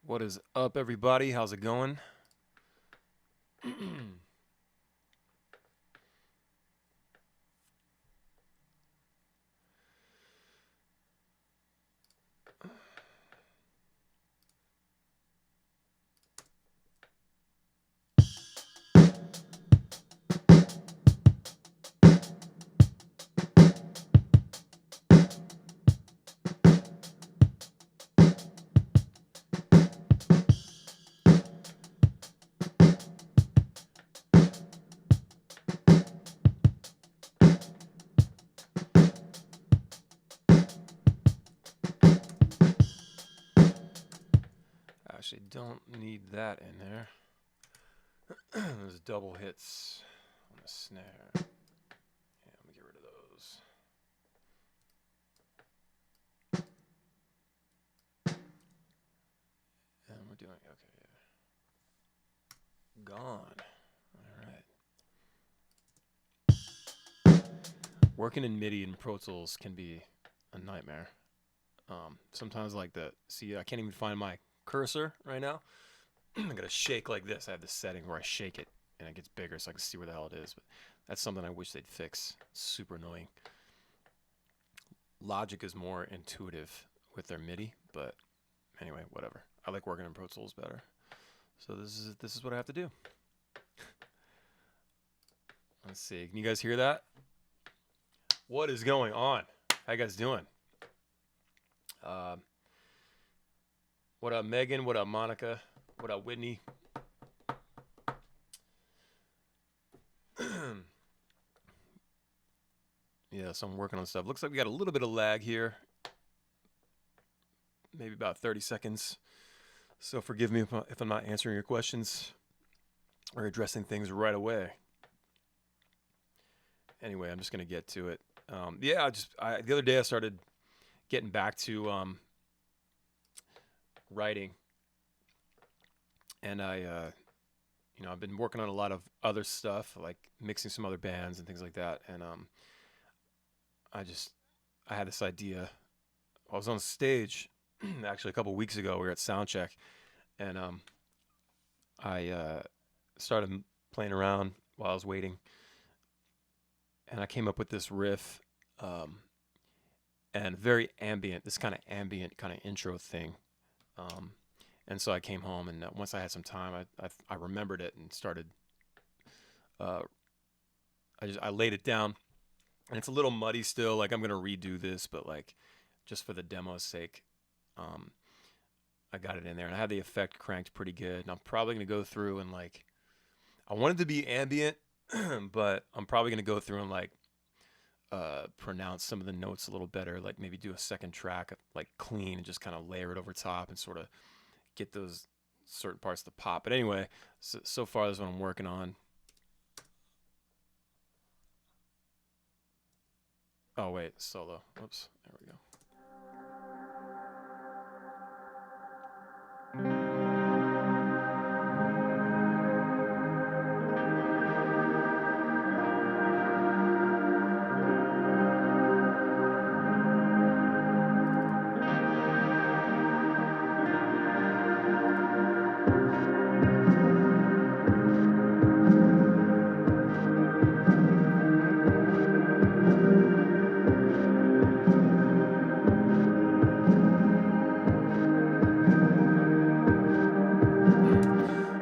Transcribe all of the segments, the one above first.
What is up, everybody? How's it going? Actually, don't need that in there. There's double hits on the snare. Yeah, let me get rid of those. And we're doing okay. Yeah. Gone. All right. Working in MIDI and Pro Tools can be a nightmare. Sometimes, like I can't even find my cursor right now. I gotta shake like this. I have this setting where I shake it and it gets bigger so I can see where the hell it is. But that's something I wish they'd fix. It's super annoying. Logic is more intuitive with their MIDI, but anyway, whatever. I like working in Pro Tools better. So this is what I have to do. Let's see. Can you guys hear that? What is going on? How you guys doing? What up, Megan? What up, Monica? What up, Whitney? Yeah, so I'm working on stuff. Looks like we got a little bit of lag here. Maybe about 30 seconds. So forgive me if I'm not answering your questions or addressing things right away. Anyway, I'm just going to get to it. The other day I started getting back to writing. And I've been working on a lot of other stuff, like mixing some other bands and things like that. And I had this idea. I was on stage actually a couple weeks ago. We were at Soundcheck, and I started playing around while I was waiting, and I came up with this riff, and very ambient, this kind of ambient kind of intro thing. And so I came home, and once I had some time, I remembered it and started. I laid it down, and it's a little muddy still. Like I'm gonna redo this, but like just for the demo's sake, I got it in there, and I had the effect cranked pretty good. And I'm probably gonna go through and like, I wanted to be ambient, but I'm probably gonna go through and like pronounce some of the notes a little better. Like maybe do a second track like clean and just kind of layer it over top and sort of get those certain parts to pop. But anyway, so far this is what I'm working on. Oh wait, solo. Whoops. There we go.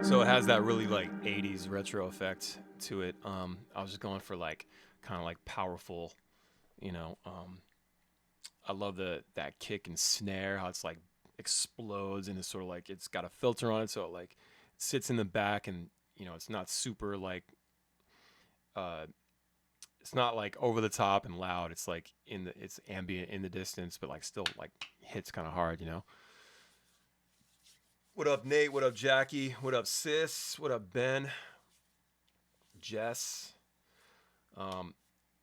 So it has that really like 80s retro effect to it. I was just going for like kind of like powerful, you know. I love that kick and snare, how it's like explodes and it's sort of like it's got a filter on it, so it like sits in the back, and it's not super like it's not like over the top and loud. It's like it's ambient in the distance, but like still like hits kind of hard. What up, Nate? What up, Jackie? What up, Sis? What up, Ben? Jess?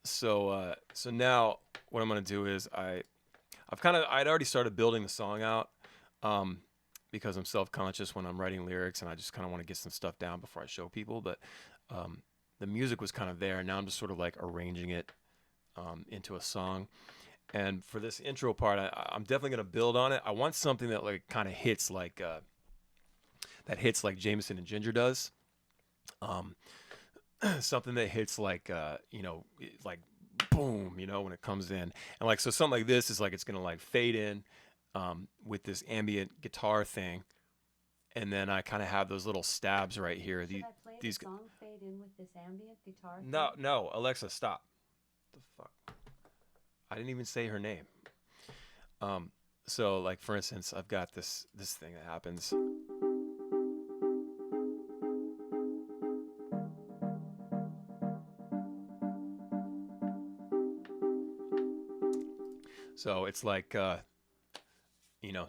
So now what I'm gonna do is I'd already started building the song out, because I'm self-conscious when I'm writing lyrics, and I just kind of want to get some stuff down before I show people. But the music was kind of there, and now I'm just sort of like arranging it into a song. And for this intro part, I'm definitely gonna build on it. I want something that like kind of hits like that hits like Jameson and Ginger does. Um, Something that hits like like boom, when it comes in, and like so something like this is like it's gonna like fade in with this ambient guitar thing, and then I kind of have those little stabs right here. Should I play the song fade in with this ambient guitar thing? No, Alexa, stop. The fuck? I didn't even say her name. So like for instance, I've got this thing that happens. So it's like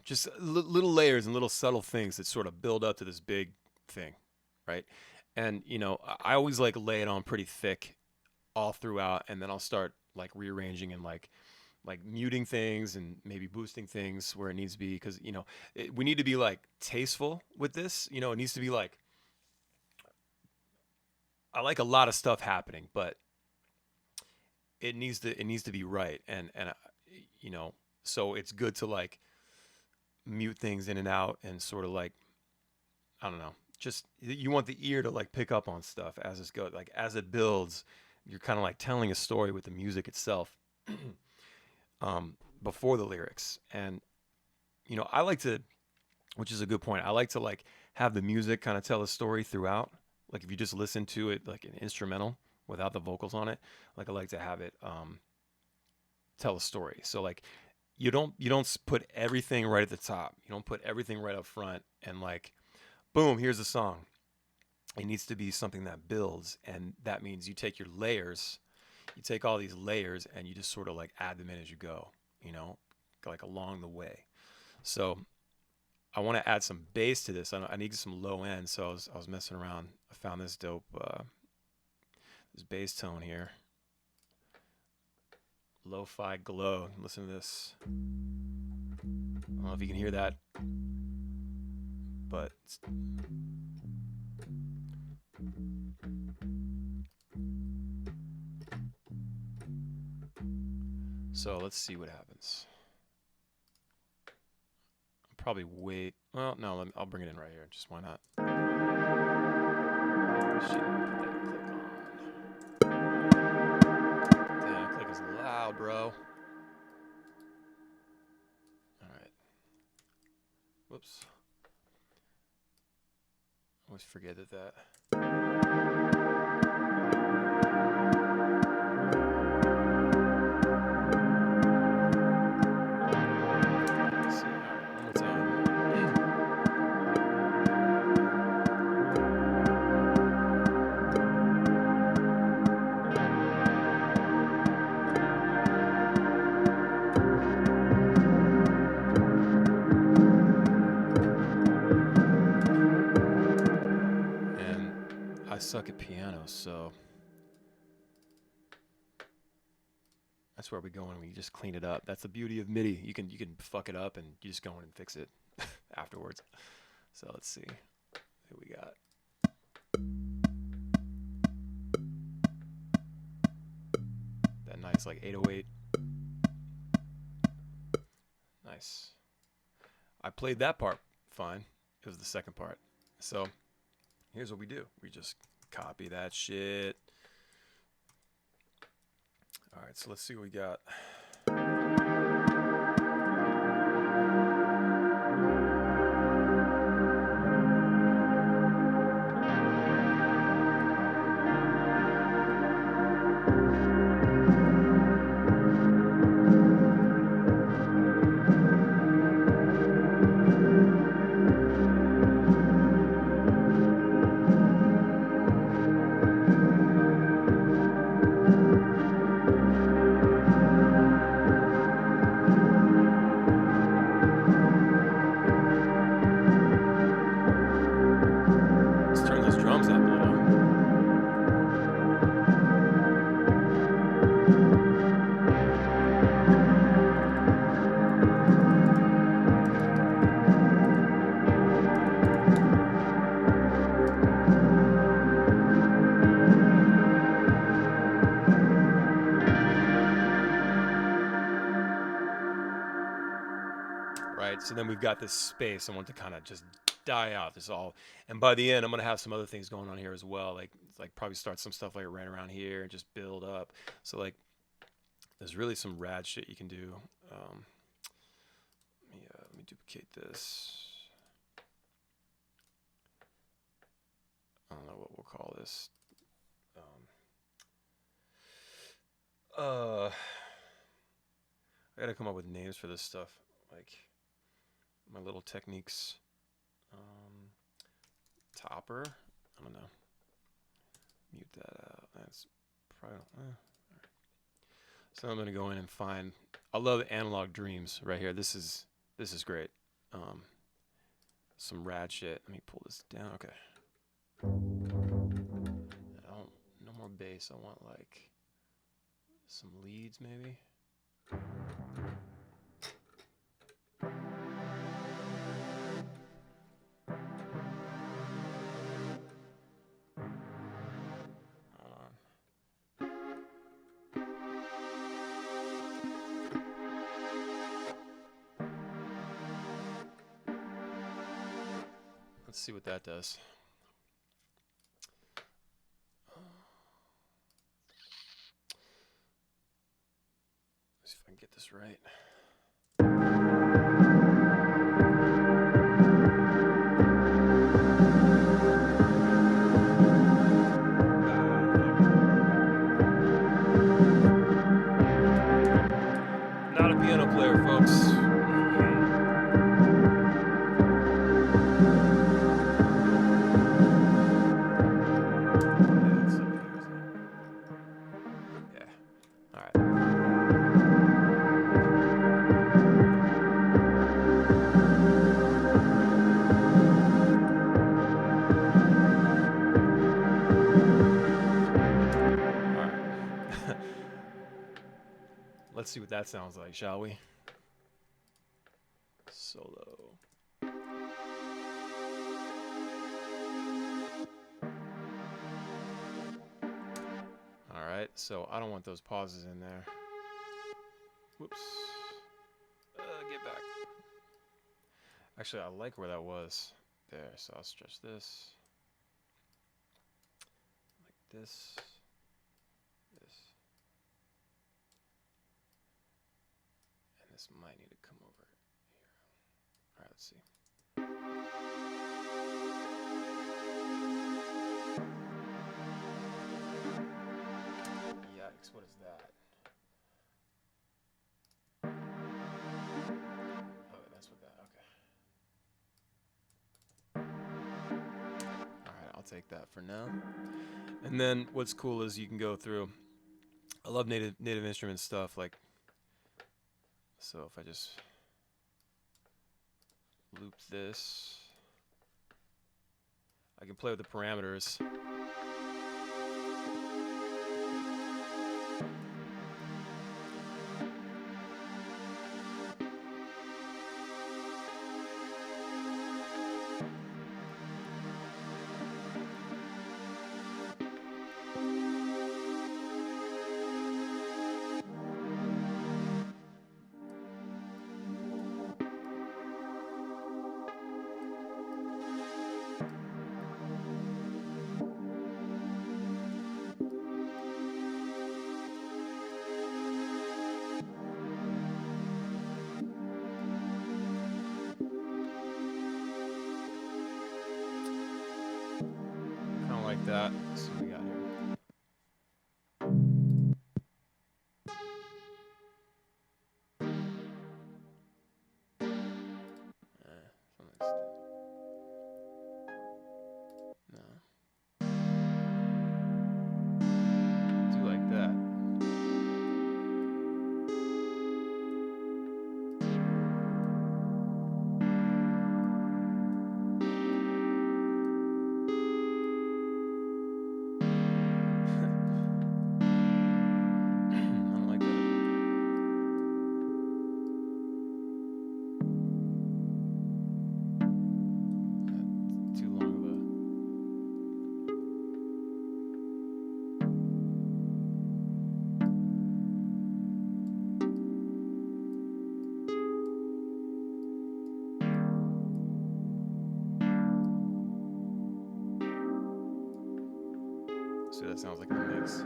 just little layers and little subtle things that sort of build up to this big thing, right? And I always like lay it on pretty thick all throughout, and then I'll start like rearranging and like muting things and maybe boosting things where it needs to be, because we need to be like tasteful with this. It needs to be like, I like a lot of stuff happening, but it needs to be right, and so it's good to like mute things in and out and sort of like, I don't know, just you want the ear to like pick up on stuff as it goes, like as it builds. You're kind of like telling a story with the music itself before the lyrics. And I like to, which is a good point, I like to like have the music kind of tell a story throughout. Like if you just listen to it like an instrumental without the vocals on it, like I like to have it tell a story. So like you don't put everything right at the top. You don't put everything right up front and like, boom, here's a song. It needs to be something that builds, and that means you take your layers, you take all these layers, and you just sort of like add them in as you go, like along the way. So I want to add some bass to this. I need some low end, so I was messing around. I found this dope this bass tone here. Lo-fi glow. Listen to this. I don't know if you can hear that, but so let's see what happens. I'll probably wait. Well, no, I'll bring it in right here. Just why not? Shit, put that click on. Damn, that click is loud, bro. All right. Whoops. I always forget that. Let's see. All right, one more time. I suck at piano, so that's where we go when we just clean it up. That's the beauty of MIDI. You can fuck it up and you just go in and fix it afterwards. So let's see. Here we got. That nice like 808. Nice. I played that part fine. It was the second part. So here's what we do. We just copy that shit. All right, so let's see what we got. Right, so then we've got this space. I want to kind of just die out. This all, and by the end, I'm gonna have some other things going on here as well. Like probably start some stuff like right around here and just build up. So like, there's really some rad shit you can do. Let me duplicate this. I don't know what we'll call this. I gotta come up with names for this stuff, like my little techniques. Topper. I don't know. Mute that out. That's probably. Right. So I'm gonna go in and find. I love Analog Dreams right here. This is great. Some rad shit. Let me pull this down. Okay. No more bass. I want like some leads maybe. Let's see what that does. Let's see if I can get this right. Not a piano player, folks. Let's see what that sounds like, shall we? Solo. Alright, so I don't want those pauses in there. Whoops. Get back. Actually, I like where that was. There, so I'll stretch this. Like this. This might need to come over here. Alright, let's see. Yikes, what is that? Oh, that's what that, okay. Alright, I'll take that for now. And then what's cool is you can go through, I love native instrument stuff, like, so if I just loop this, I can play with the parameters. That. Let's see what we got here. No. Do like that. See what that sounds like in the mix.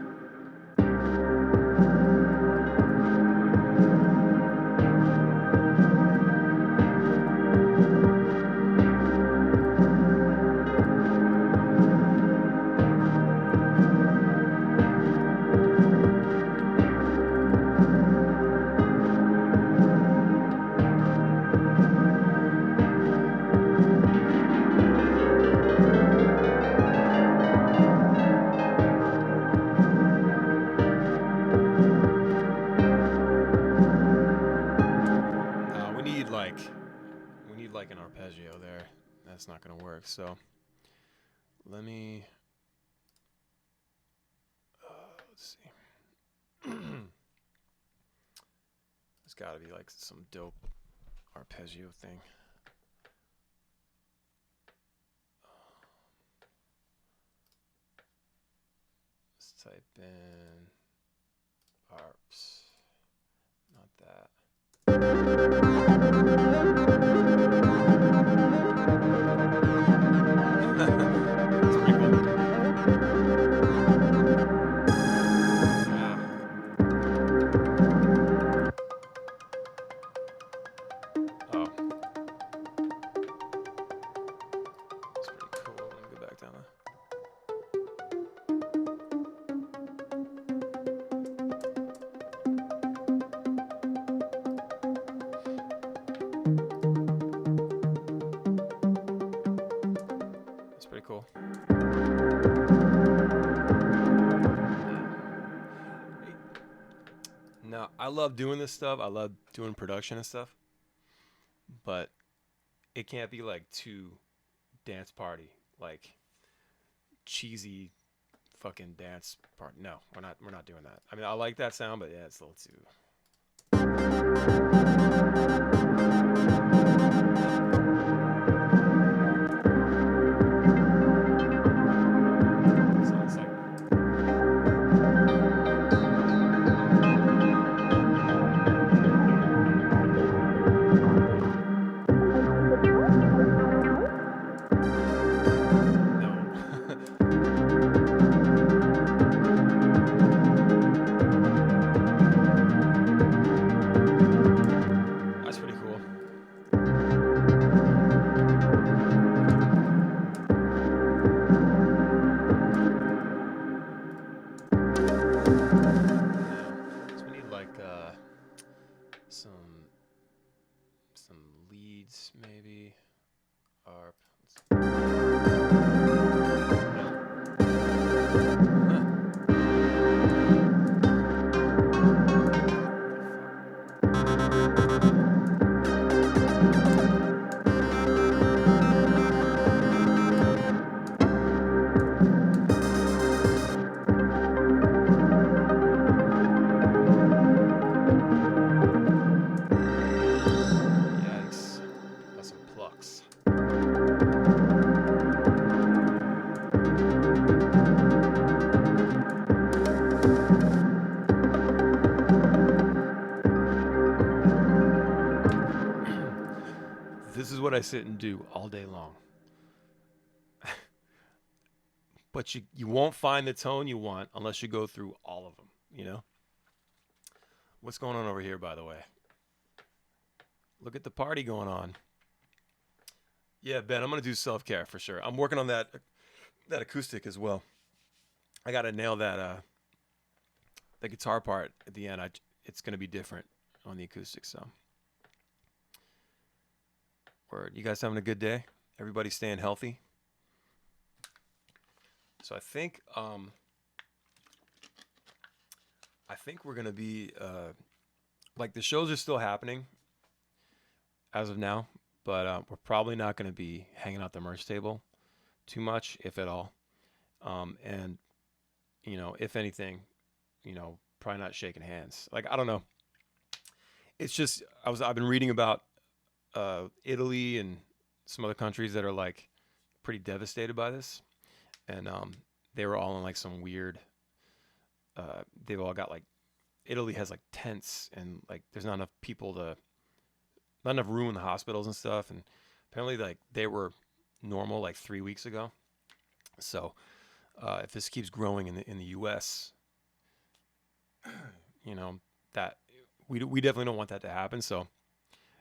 We need like an arpeggio there. That's not gonna work. So let me let's see. There's got to be like some dope arpeggio thing. Let's type in arps. Not that. That's pretty cool. Oh. That's pretty cool. Let me go back down there. That's pretty cool. Now, I love doing this stuff. I love doing production and stuff. But it can't be like too dance party, like cheesy fucking dance part. No, we're not doing that. I mean, I like that sound, but yeah, it's a little too. So it's like. That's pretty cool. So we need like some leads maybe. Arp. Yikes. That's some plucks. This is what I sit and do all day long. But you won't find the tone you want unless you go through all of them, you know? What's going on over here, by the way? Look at the party going on. Yeah, Ben, I'm going to do self-care for sure. I'm working on that acoustic as well. I got to nail that the guitar part at the end. It's going to be different on the acoustic, so. Word. You guys having a good day? Everybody staying healthy? So I think we're going to be like the shows are still happening as of now, but we're probably not going to be hanging out the merch table too much, if at all. And you know, if anything, you know, probably not shaking hands. Like, I don't know. It's just I've been reading about Italy and some other countries that are like pretty devastated by this, and they were all in like some weird. They've all got like, Italy has like tents and like there's not enough room in the hospitals and stuff, and apparently like they were normal like 3 weeks ago. So if this keeps growing in the U.S., you know, that we definitely don't want that to happen. So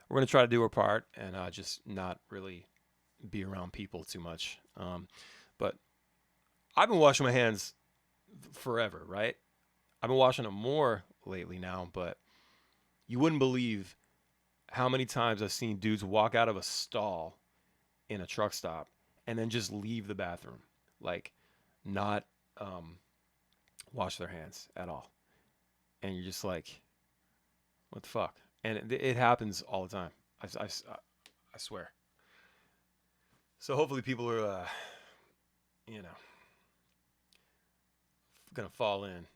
we're gonna try to do our part and just not really be around people too much. But I've been washing my hands forever, right? I've been washing them more lately now, but you wouldn't believe how many times I've seen dudes walk out of a stall in a truck stop and then just leave the bathroom, like not wash their hands at all. And you're just like, what the fuck? And it happens all the time. I swear. So hopefully people are, you know, gonna fall in.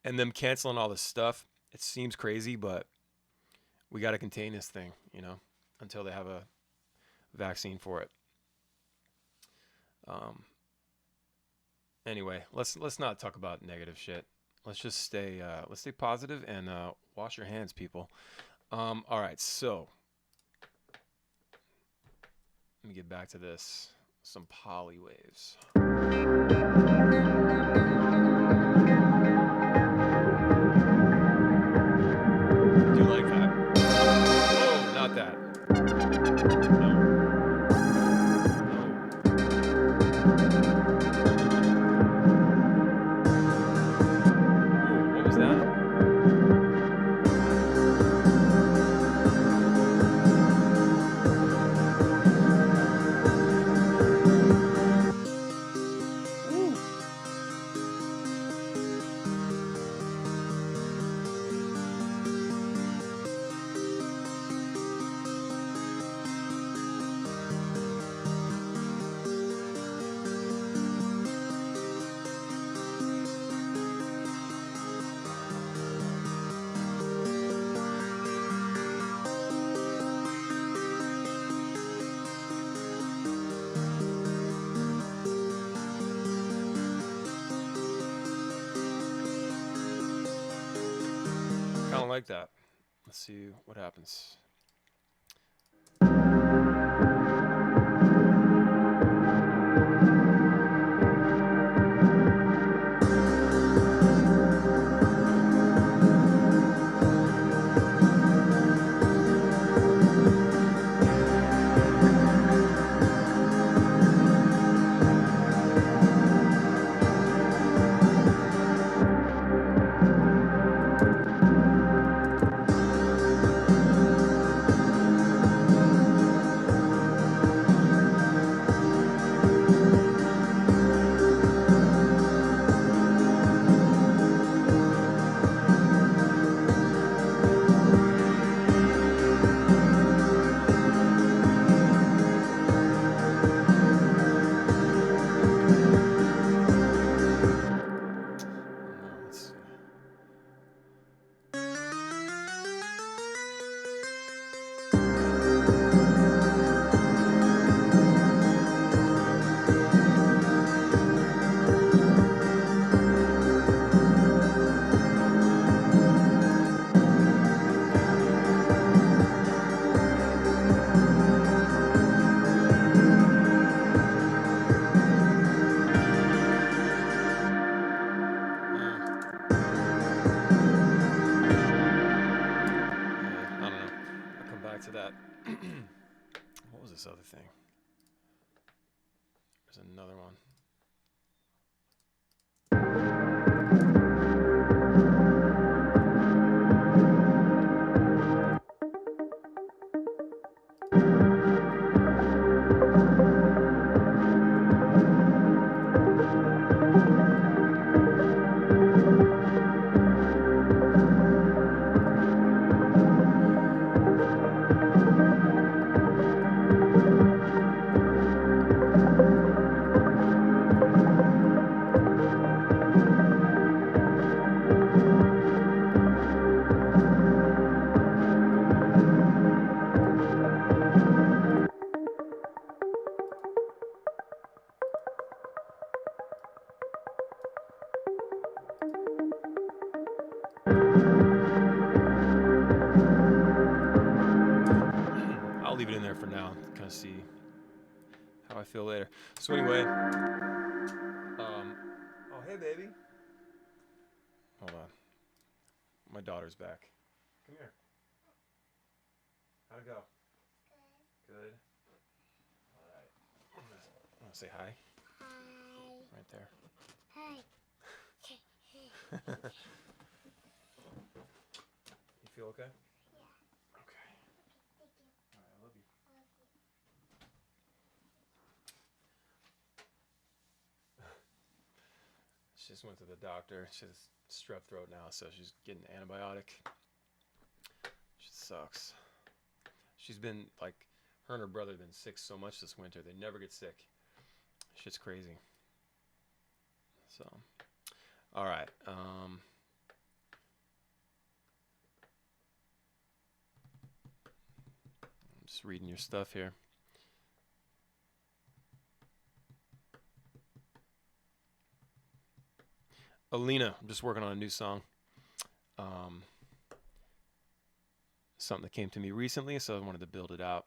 And them canceling all this stuff, it seems crazy, but we got to contain this thing, you know, until they have a vaccine for it. Anyway, let's not talk about negative shit. Let's just stay positive and wash your hands, people. All right, so let me get back to this. Some poly waves. Do you like that? Oh, not that. No. Ooh, what was that? I don't like that. Let's see what happens. To that. What was this other thing? There's another one. I'll leave it in there for now, kind of see how I feel later. So anyway, okay, baby? Hold on. My daughter's back. Come here. How'd it go? Good. All right. Want to say hi? Hi. Right there. Hi. You feel okay? Yeah. Okay. Thank you. All right, I love you. I love you. She just went to the doctor. She has strep throat now, so she's getting an antibiotic. She sucks. She's been like, her and her brother have been sick so much this winter. They never get sick. Shit's crazy. So, all right. I'm just reading your stuff here. Alina, I'm just working on a new song. Something that came to me recently, so I wanted to build it out.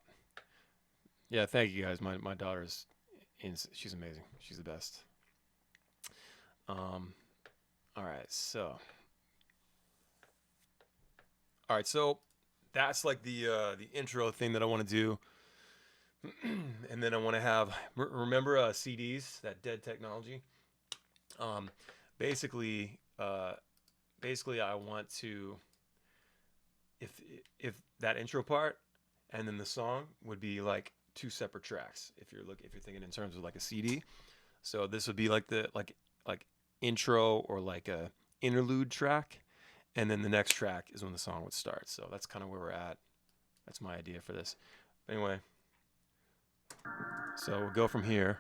Yeah, thank you guys. My daughter's, she's amazing. She's the best. All right, so that's like the intro thing that I want to do, and then I want to have remember CDs, that dead technology. Basically, I want to, if that intro part and then the song would be like two separate tracks. If you're thinking in terms of like a CD, so this would be like the like intro or like a interlude track, and then the next track is when the song would start. So that's kind of where we're at. That's my idea for this. Anyway, so we'll go from here.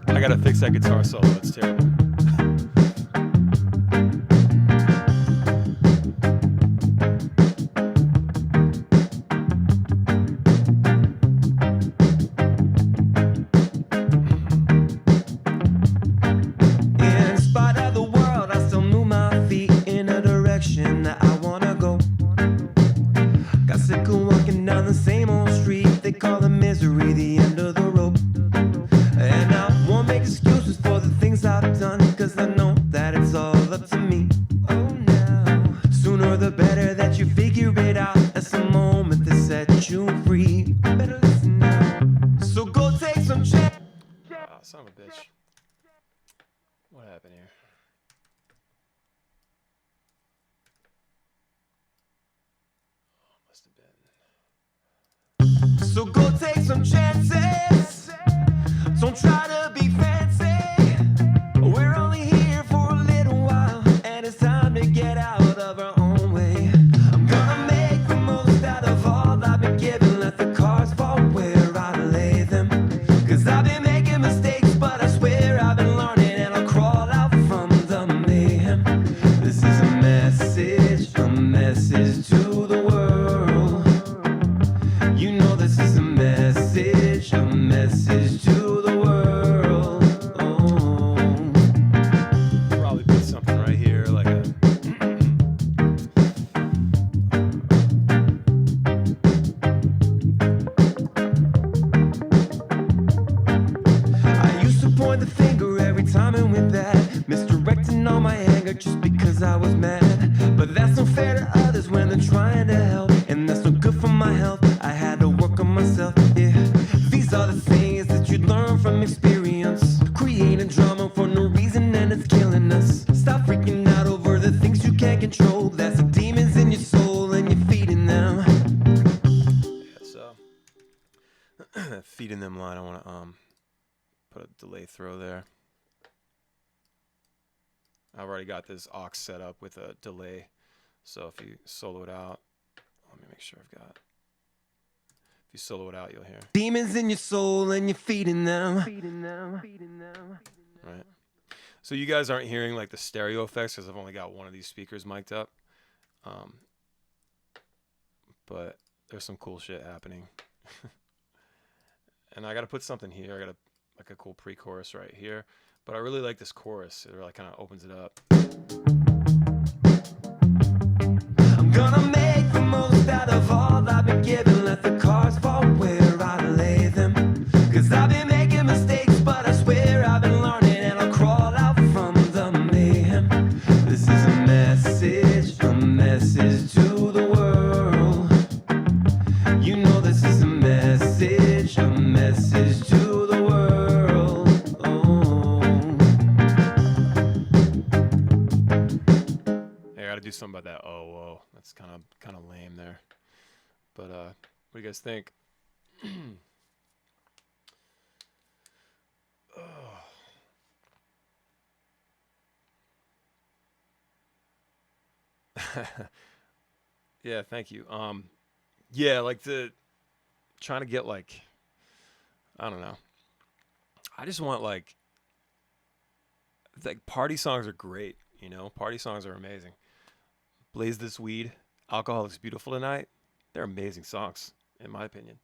I gotta fix that guitar solo. It's terrible. In spite of the world, I still move my feet in a direction that I wanna go. Got sick of walking down the same old street. They call the misery the end of the rope. And I won't make excuses for the things I've done, cause I know that it's all up to me. Oh, now, sooner the better that you figure it out. That's the moment that sets you free. Better listen now. So go take some chance. Son of a bitch. What happened here? Oh, must have been. So go take some chances. Don't try to be fancy. We're only here for a little while, and it's time to get out of our own way. I'm gonna make the most out of all I've been given. Let the cards fall where I lay them. Cause I've been making mistakes, but I swear I've been learning, and I'll crawl out from the mayhem. This is a message to the world. You know this is a message to the world. Oh. Probably put something right here, like a. I used to point the finger every time it went bad, misdirecting all my anger just because I was mad. But that's not fair to others when they're trying to help, and that's not good for my health. I had to work on myself, yeah. These are the things that you learn from experience. Creating drama for no reason, and it's killing us. Stop freaking out over the things you can't control. That's the demons in your soul, and you're feeding them. Yeah, so feeding them line. I want to put a delay throw there. I've already got this aux set up with a delay, so if you solo it out, let me make sure I've got. If you solo it out, you'll hear. Demons in your soul, and you're feeding them. Right. So you guys aren't hearing like the stereo effects because I've only got one of these speakers mic'd up. Um, but there's some cool shit happening. And I got to put something here. I got like a cool pre-chorus right here. But I really like this chorus. It really kind of opens it up. I'm gonna make the most out of all I've been given. Let the cards fall where I lay them. Cause I've been making mistakes, but I swear I've been learning, and I'll crawl out from the mayhem. This is a message to the world. You know this is a message to the world. Oh. Hey, I gotta do something about that. Oh, whoa. That's kind of lame there. But what do you guys think? Oh. Yeah, thank you. Yeah, like trying to get like, I don't know. I just want like party songs are great, you know? Party songs are amazing. Blaze This Weed, Alcoholics Beautiful Tonight. They're amazing songs, in my opinion.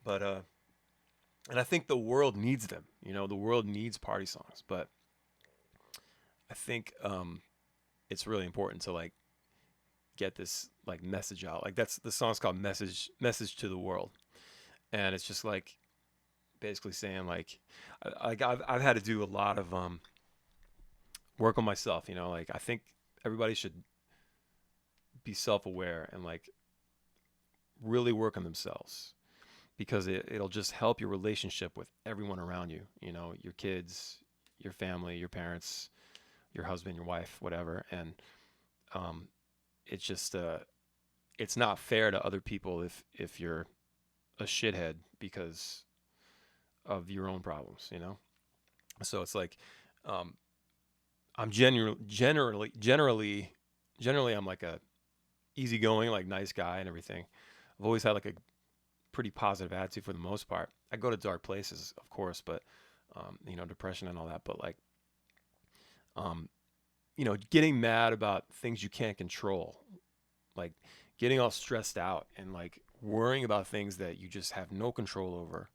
But and I think the world needs them. You know, the world needs party songs. But I think it's really important to like get this like message out. Like the song's called Message to the World. And it's just like basically saying like I've had to do a lot of work on myself, you know, like I think everybody should be self-aware and like really work on themselves, because it'll just help your relationship with everyone around you, you know, your kids, your family, your parents, your husband, your wife, whatever. And it's just it's not fair to other people if you're a shithead because of your own problems, you know. So it's like I'm generally I'm like a easygoing, like nice guy and everything. I've always had like a pretty positive attitude for the most part. I go to dark places, of course, but you know, depression and all that. But like, you know, getting mad about things you can't control, like getting all stressed out and like worrying about things that you just have no control over.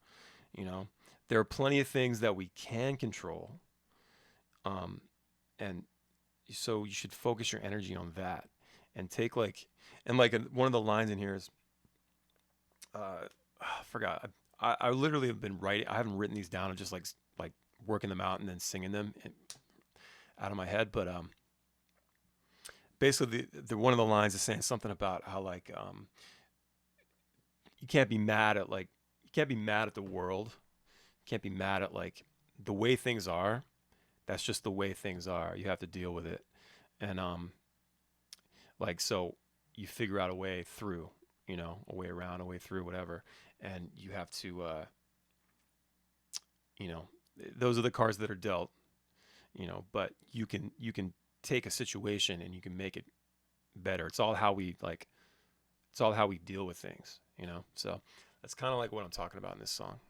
You know, there are plenty of things that we can control, and so you should focus your energy on that and take like, and like one of the lines in here is, I forgot. I literally have been writing. I haven't written these down. I'm just like working them out and then singing them out of my head. But basically, the one of the lines is saying something about how like you can't be mad at the world. You can't be mad at like the way things are. That's just the way things are. You have to deal with it, and like so you figure out a way through. You know, a way around, a way through, whatever. And you have to, you know, those are the cards that are dealt, you know, but you can take a situation and you can make it better. It's all how we deal with things, you know? So that's kind of like what I'm talking about in this song,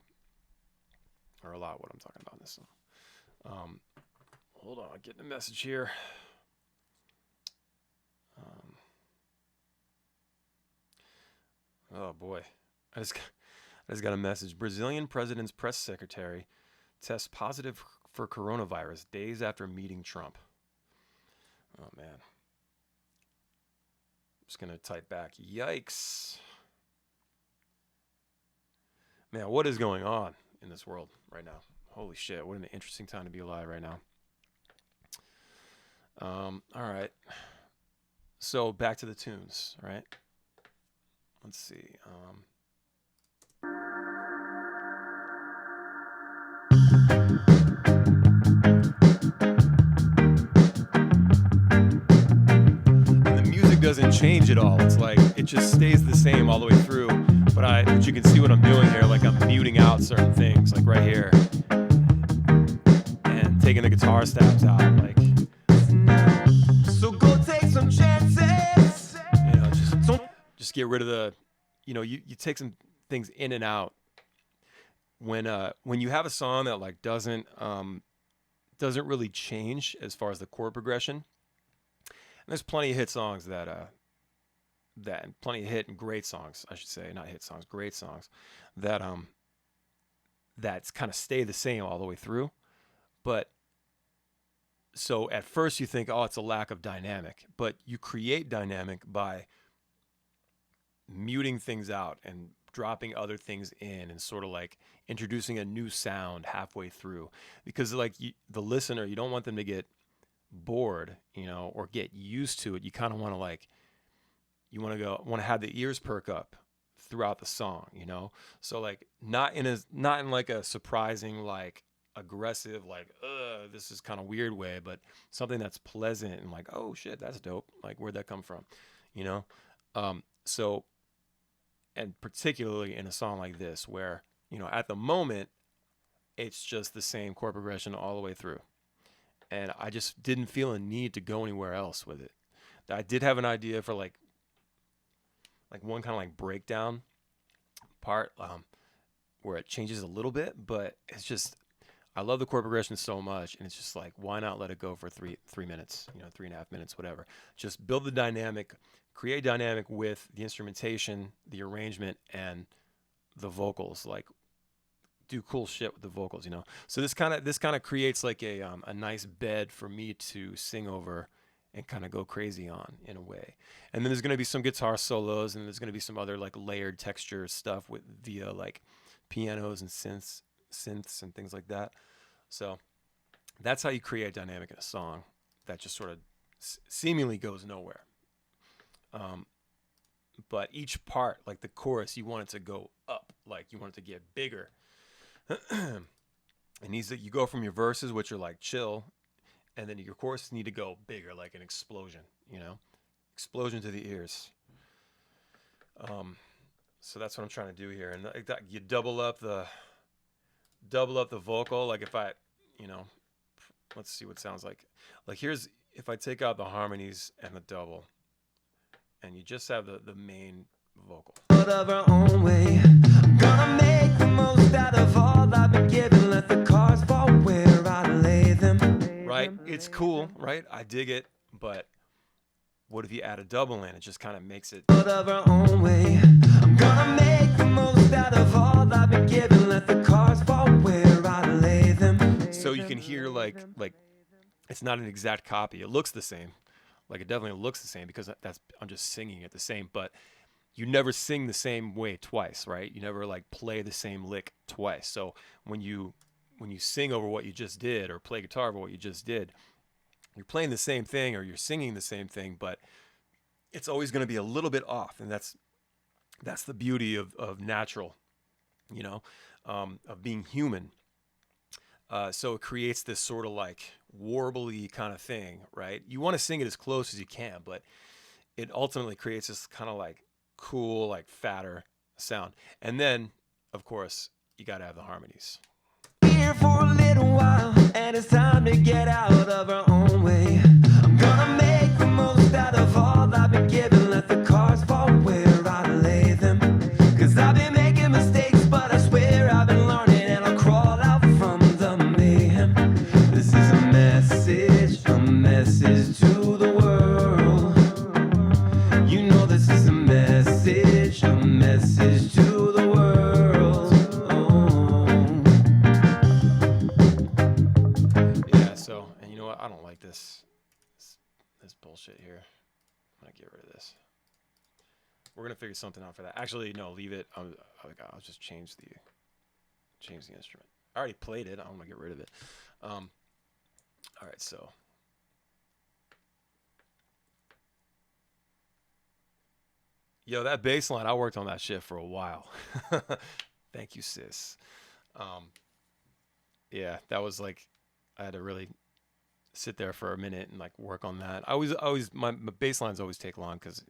or a lot what I'm talking about in this song. Hold on, I'm getting a message here. Oh boy, I just got a message. Brazilian president's press secretary tests positive for coronavirus days after meeting Trump. Oh man, I'm just gonna type back. Yikes, man, what is going on in this world right now? Holy shit, what an interesting time to be alive right now. All right, so back to the tunes, right? Let's see. And the music doesn't change at all. It's like it just stays the same all the way through. But you can see what I'm doing here. Like I'm muting out certain things, like right here, and taking the guitar stabs out. Like, So go take some chances. you know, just get rid of the. You know, you take some things in and out when you have a song that like doesn't really change as far as the chord progression. And there's plenty of hit songs that that, and plenty of hit and great songs, I should say, not hit songs, great songs that that's kind of stay the same all the way through. But so at first you think, oh, it's a lack of dynamic, but you create dynamic by muting things out and dropping other things in and sort of like introducing a new sound halfway through, because like the listener, you don't want them to get bored, you know, or get used to it. You kind of want to like, you want to have the ears perk up throughout the song, you know? So like not in like a surprising, like aggressive, like, this is kind of weird way, but something that's pleasant and like, oh shit, that's dope. Like, where'd that come from? You know? So, and particularly in a song like this, where, you know, at the moment, it's just the same chord progression all the way through. And I just didn't feel a need to go anywhere else with it. I did have an idea for like one kind of like breakdown part, where it changes a little bit, but it's just, I love the chord progression so much, and it's just like, why not let it go for three minutes, you know, 3.5 minutes, whatever. Just build the dynamic, create dynamic with the instrumentation, the arrangement, and the vocals. Like, do cool shit with the vocals, you know. So this kind of creates like a nice bed for me to sing over and kind of go crazy on, in a way. And then there's going to be some guitar solos, and there's going to be some other like layered texture stuff via like pianos and synths and things like that. So that's how you create dynamic in a song that just sort of seemingly goes nowhere. But each part, like the chorus, you want it to go up, like you want it to get bigger. It needs you go from your verses, which are like chill, and then your choruses need to go bigger, like an explosion, you know, explosion to the ears. So that's what I'm trying to do here, and you double up the vocal. Like if I, you know, let's see what it sounds like. Like here's, if I take out the harmonies and the double, and you just have the main vocal. Of our own way, gonna make the most out of all I've been given. Let the cards fall where I lay them. Right? It's cool, right? I dig it, but what if you add a double in? It just kind of makes it. Of our own way, I'm gonna make the most out of all I've been given. Let the cards fall where I lay them. So you can hear like it's not an exact copy. It looks the same. Like it definitely looks the same, because I'm just singing it the same, but you never sing the same way twice, right? You never like play the same lick twice. So when you sing over what you just did, or play guitar over what you just did, you're playing the same thing, or you're singing the same thing, but it's always going to be a little bit off. And that's the beauty of natural, you know, of being human. So it creates this sort of like warbly kind of thing, right? You want to sing it as close as you can, but it ultimately creates this kind of like cool, like fatter sound. And then, of course, you got to have the harmonies. Here for a little while, and it's time to get out of our own way. I'm gonna make the most out of all I've been given. Let the cards fall where I lay them. 'Cause I've been making mistakes, but I swear I've been learning, and I'll crawl out from the mayhem. This is a message to the world. You know this is a message to the world. Yeah, so, and you know what? I don't like this bullshit here. I'm going to get rid of this. We're going to figure something out for that. Actually, no, leave it. I'll just change the instrument. I already played it. I'm going to get rid of it. All right, so. Yo, that bass line, I worked on that shit for a while. Thank you, sis. Yeah, that was like, I had to really sit there for a minute and like work on that. My bass lines always take long, because,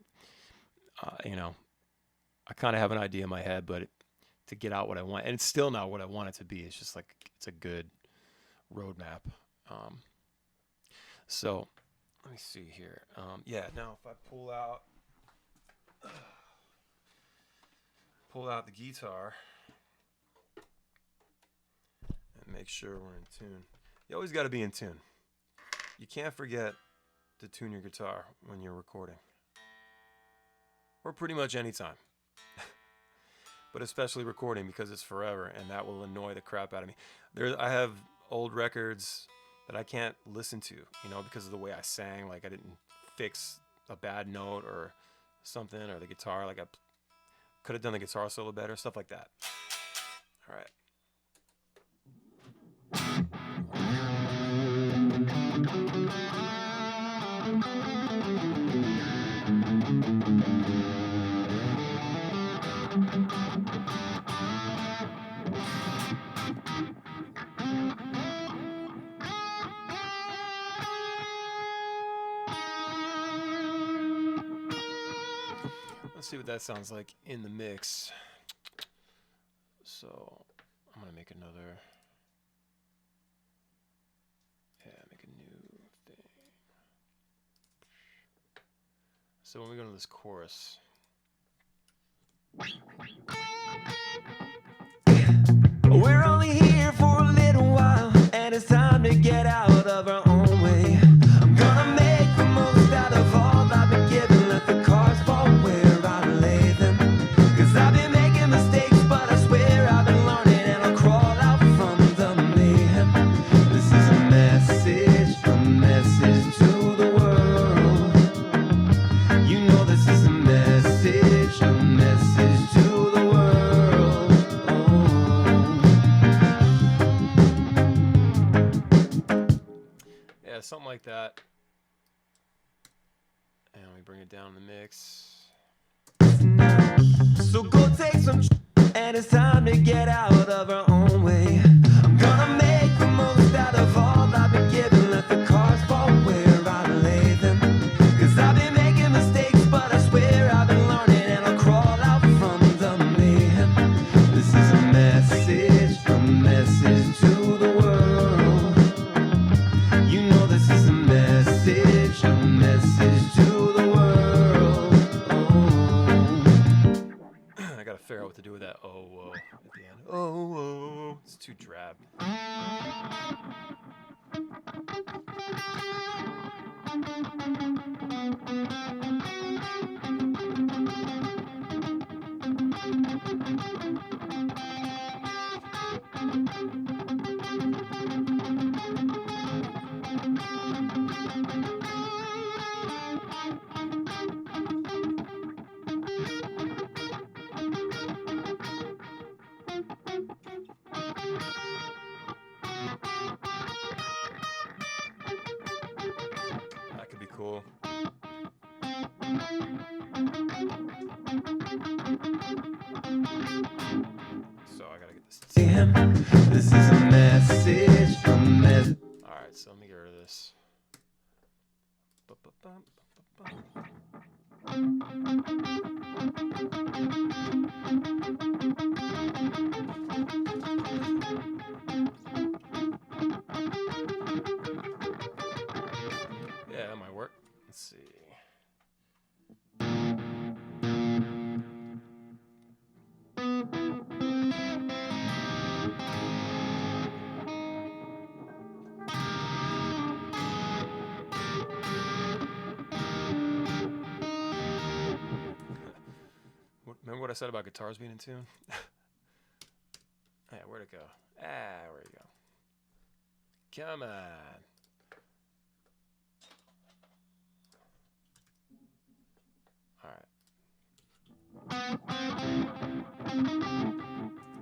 you know, I kind of have an idea in my head, but to get out what I want, and it's still not what I want it to be. It's just like, it's a good roadmap. So let me see here. Yeah, now if I pull out the guitar and make sure we're in tune. You always got to be in tune. You can't forget to tune your guitar when you're recording. or pretty much any time. But especially recording, because it's forever, and that will annoy the crap out of me. I have old records that I can't listen to, you know, because of the way I sang. Like I didn't fix a bad note or something, or the guitar, like I could have done the guitar solo better, stuff like that. All right. Let's see what that sounds like in the mix. So I'm gonna make another. Yeah, make a new thing. So when we go to this chorus. We're only here for a little while, and it's time to get out of our own way. I'm gonna make the most out of all I've been given. Let the cards fall where I lay them. 'Cause I've been making mistakes, but I swear I've been learning, and I'll crawl out from the mayhem. This is a message to the world. You know this is a message to the world. Yeah, something like that. And we bring it down in the mix. So go take some and it's time to get out of our own way. I'm gonna make the most out of all I've been given. Let the cards fall where I lay them. 'Cause I've been making mistakes, but I swear I've been learning, and I'll crawl out from the mayhem. This is a message to the world. You know this is a message to the world. I gotta figure out what to do with that oh whoa at the end. Oh whoa. It's too drab. That could be cool. So I gotta get this. This is a message. Alright, so let me get rid of this. Yeah, that might work. Let's see. Remember what I said about guitars being in tune? Yeah, where'd it go? Ah, where you go? Come on.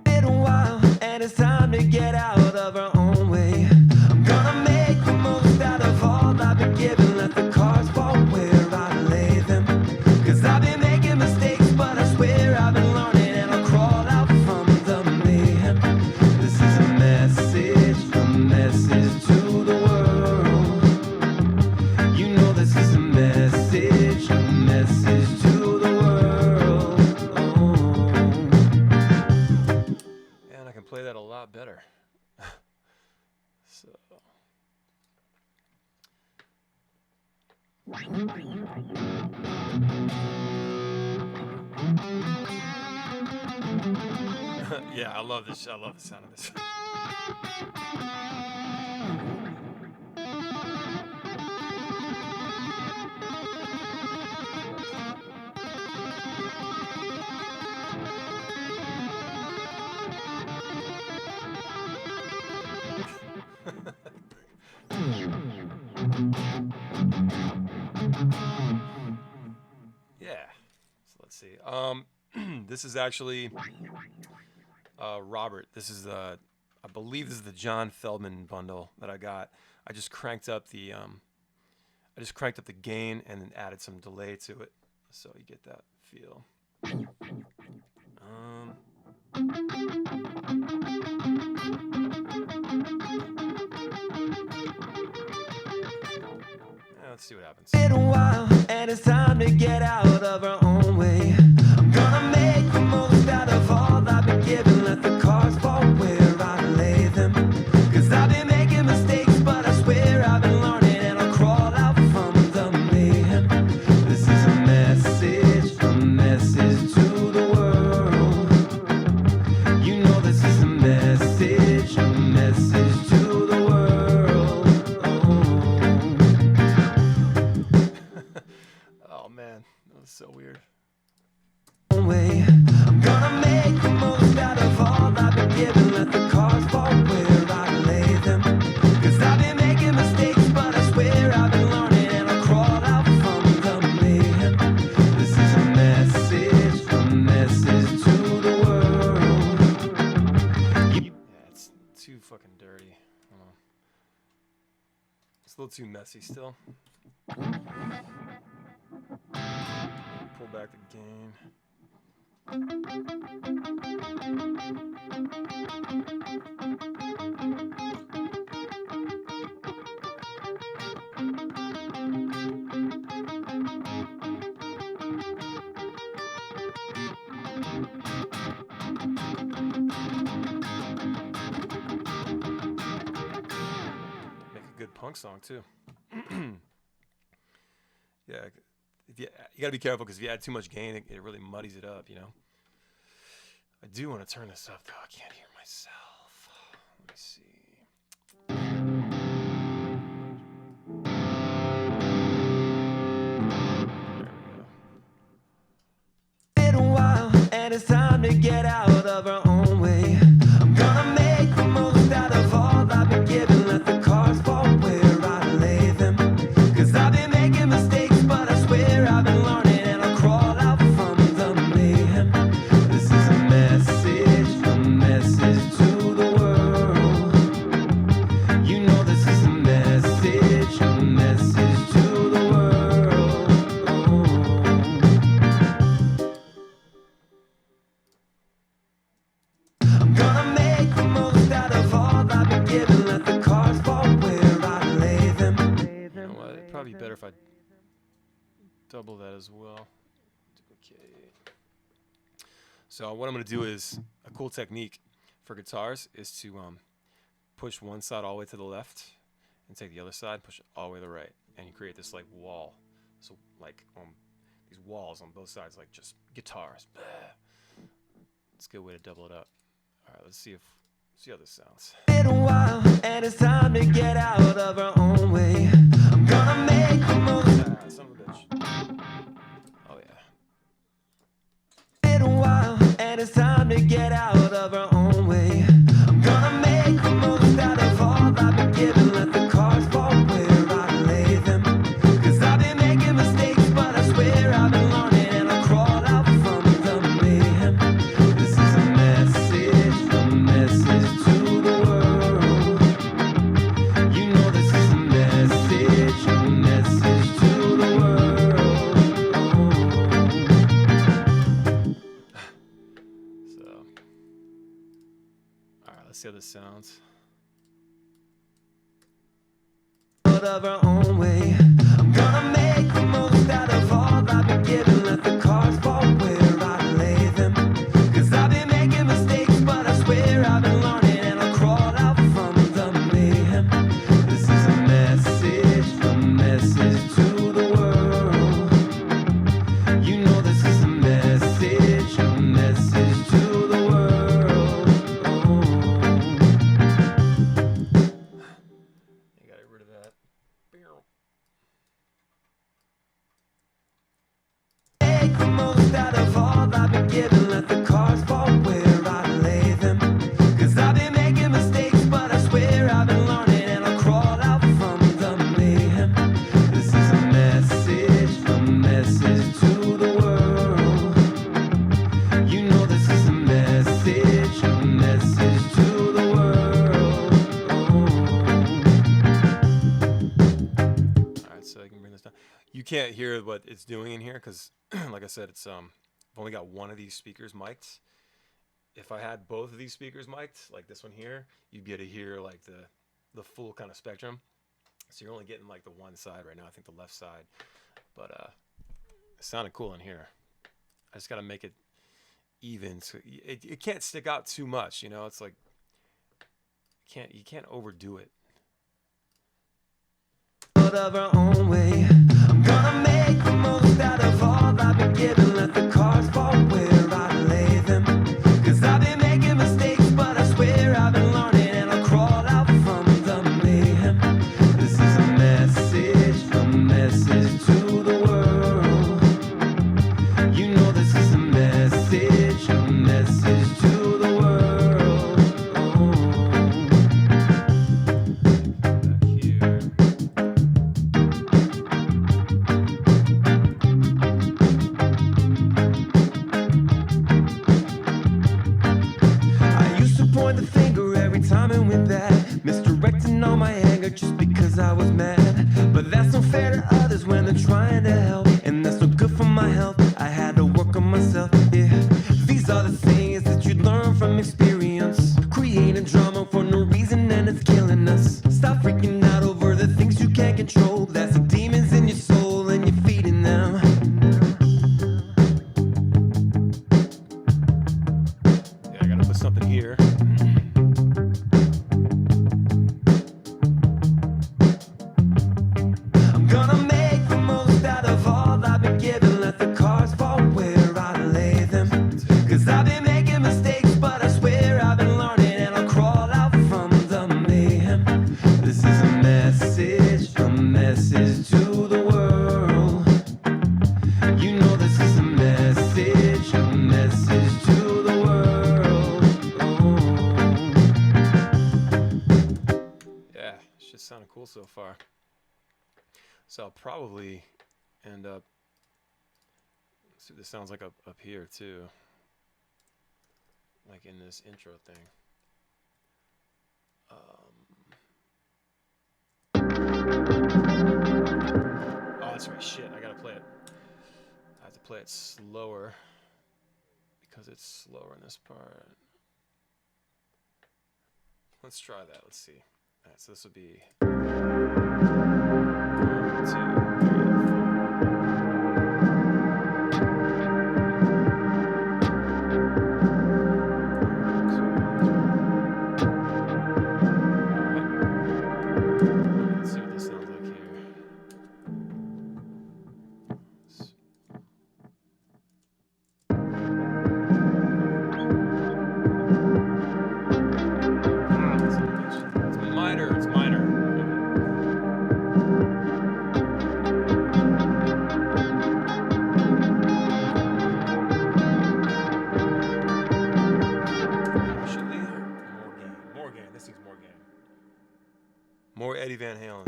Little while, and it's time to get out of our own way. I'm gonna make the most out of all I've been given. Let the cards fall where I lay them. 'Cause I've been making mistakes, but I swear I've been learning, and I'll crawl out from the mayhem. This is a message to the world. You know this is a message to the world. And I can play that a lot better. So. Yeah, I love this. I love the sound of this. So let's see. This is actually Robert. This is I believe this is the John Feldman bundle that I got. I just cranked up the gain and then added some delay to it, so you get that feel. Let's see what happens. In a while, and it's time to get out of our own way. I'm gonna make the most out of all I've been given. Let the cards fall where I lay them. Cause I've been making mistakes, but I swear I've been learning, and I'll crawl out from the mayhem. This is a message to the world. You know this is a message to the world. Oh man, that was so weird. Way. I'm gonna make the most out of all I've been given. Let the cards fall where I lay them. Cause I've been making mistakes, but I swear I've been learning, and I'll crawl out from the mayhem. This is a message to the world. Yeah, it's too fucking dirty. I don't know. It's a little too messy still. Pull back the gain. Make a good punk song too. Yeah, if you gotta be careful, because if you add too much gain, it really muddies it up, you know. I do want to turn this up though. I can't hear myself. Let me see. In a while, and it's time to get out of our own way. I'm gonna make the most out of all I've been given. Let the cards fall where I lay them. Cause I've been making mistakes, but I swear I've been learning, and I'll crawl out from the mayhem. This is a message to the world. You know this is a message to the world. I'm gonna make the most out of all I've been given. Let the cards fall where I lay them. You know what? It'd probably be better if I double that as well. Duplicate. So what I'm gonna do is, a cool technique for guitars is to push one side all the way to the left and take the other side, push it all the way to the right, and you create this like wall. So like these walls on both sides, like just guitars. It's a good way to double it up. All right, let's see how this sounds. In a while, and it's time to get out of our own way. I'm gonna make the most. Son of a bitch. Oh yeah. In a while, and it's time to get out of our own way. I'm gonna make the most out of all I've been given. Let the cards fall where I lay them. Cause I've been making mistakes, but I swear I've been learning, and I'll crawl out from the mayhem. This is a message to the world. You know this is a message to the world. So, all right, let's see how this sounds. Out of our own way. I'm gonna make the most out of all I've been given. Let the cards fall where I lay them. Cause I've been making mistakes, but I swear I've been learning, and I'll crawl out from the mayhem. This is a message to the world. You know this is a message to the world. You got rid of that. can't hear what it's doing in here because, like I said, it's I've only got one of these speakers mic'd. If I had both of these speakers mic'd, like this one here, you'd be able to hear like the full kind of spectrum. So you're only getting like the one side right now. I think the left side, but it sounded cool in here. I just got to make it even, so it can't stick out too much. You know, it's like you can't overdo it. Of our own way, I'm gonna make the most out of all I've been given. Let the cards fall where I lay them. 'Cause I've been making mistakes, but I swear I've been learning, and I'll crawl out from the mayhem. This is a message to the world. You know this is a message to the world. Back here. I used to point the finger every time it went bad, misdirecting all my anger just because I was mad. But that's not fair to others when they're trying to help, and that's not good for my health. I had to work on myself, yeah. These are the things that you learn from experience, creating drama for no reason and it's killing us. Stop freaking out over the things you can't control. That's the demons in your soul and you're feeding them. Yeah, I gotta put something here. I'm gonna make the most out of all I've been given. Let the cards fall where I lay them. 'Cause I've been making mistakes, but I swear I've been learning, and I'll crawl out from the mayhem. This is a message to the world. You know this is a message to the world. Yeah, it's just sounding cool so far. So I'll probably end up. Let's see what this sounds like up here too, like in this intro thing. Oh, that's right. Shit, I gotta play it. I have to play it slower because it's slower in this part. Let's try that. Let's see. All right, so this will be 1, 2, 3, 4. Let's see what this sounds like here. It's minor. It's minor. Actually, more gain. This needs more gain. More Eddie Van Halen.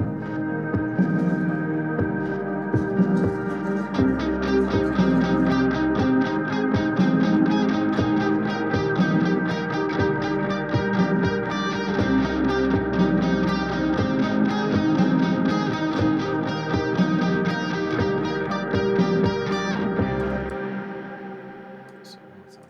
So one more time.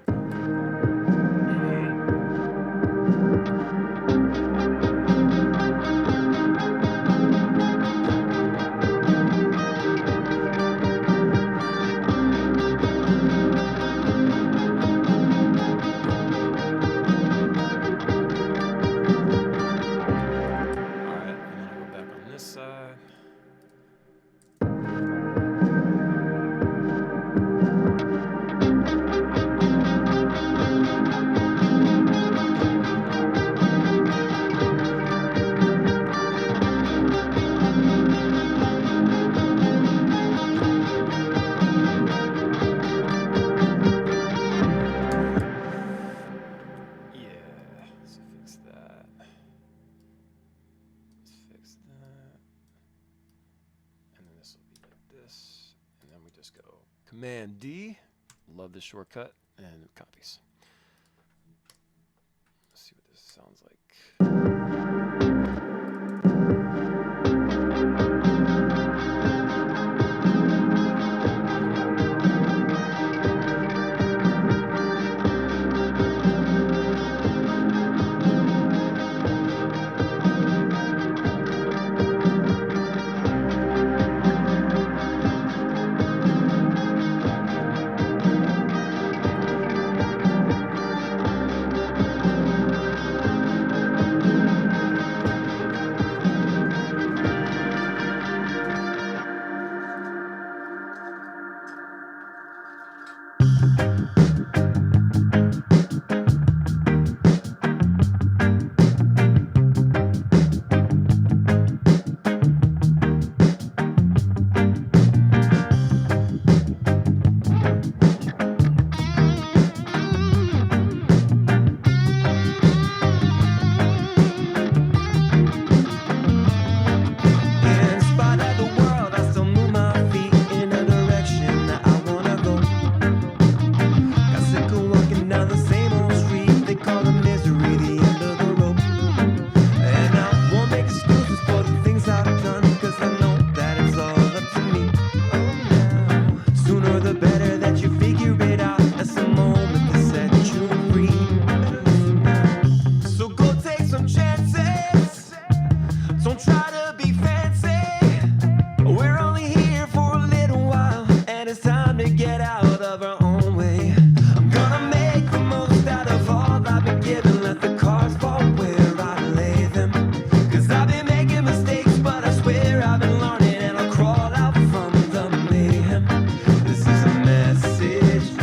Alright, and then I'll go back on this side. Yeah, let's fix that. Let's fix that. And then this will be like this. And then we just go Command D. Love this shortcut. And copies. Let's see what this sounds like. In spite of the world, I still move my feet in a direction that I wanna go. Got sick of walking down the same old street. They call the misery the end of the road. And I won't make excuses for the things I've done, cause I know that it's all up to me. Oh, now, sooner the better that you figure it out. That's the moment to set you free. So go take some chances. Don't try to be fancy. We're only here for a little while, and it's time to get out of our own way. I'm gonna make the most out of all I've been given. Let the cards fall where I lay them. Cause I've been making mistakes, but I swear I've been learning, and I'll crawl out from the mayhem. This is a message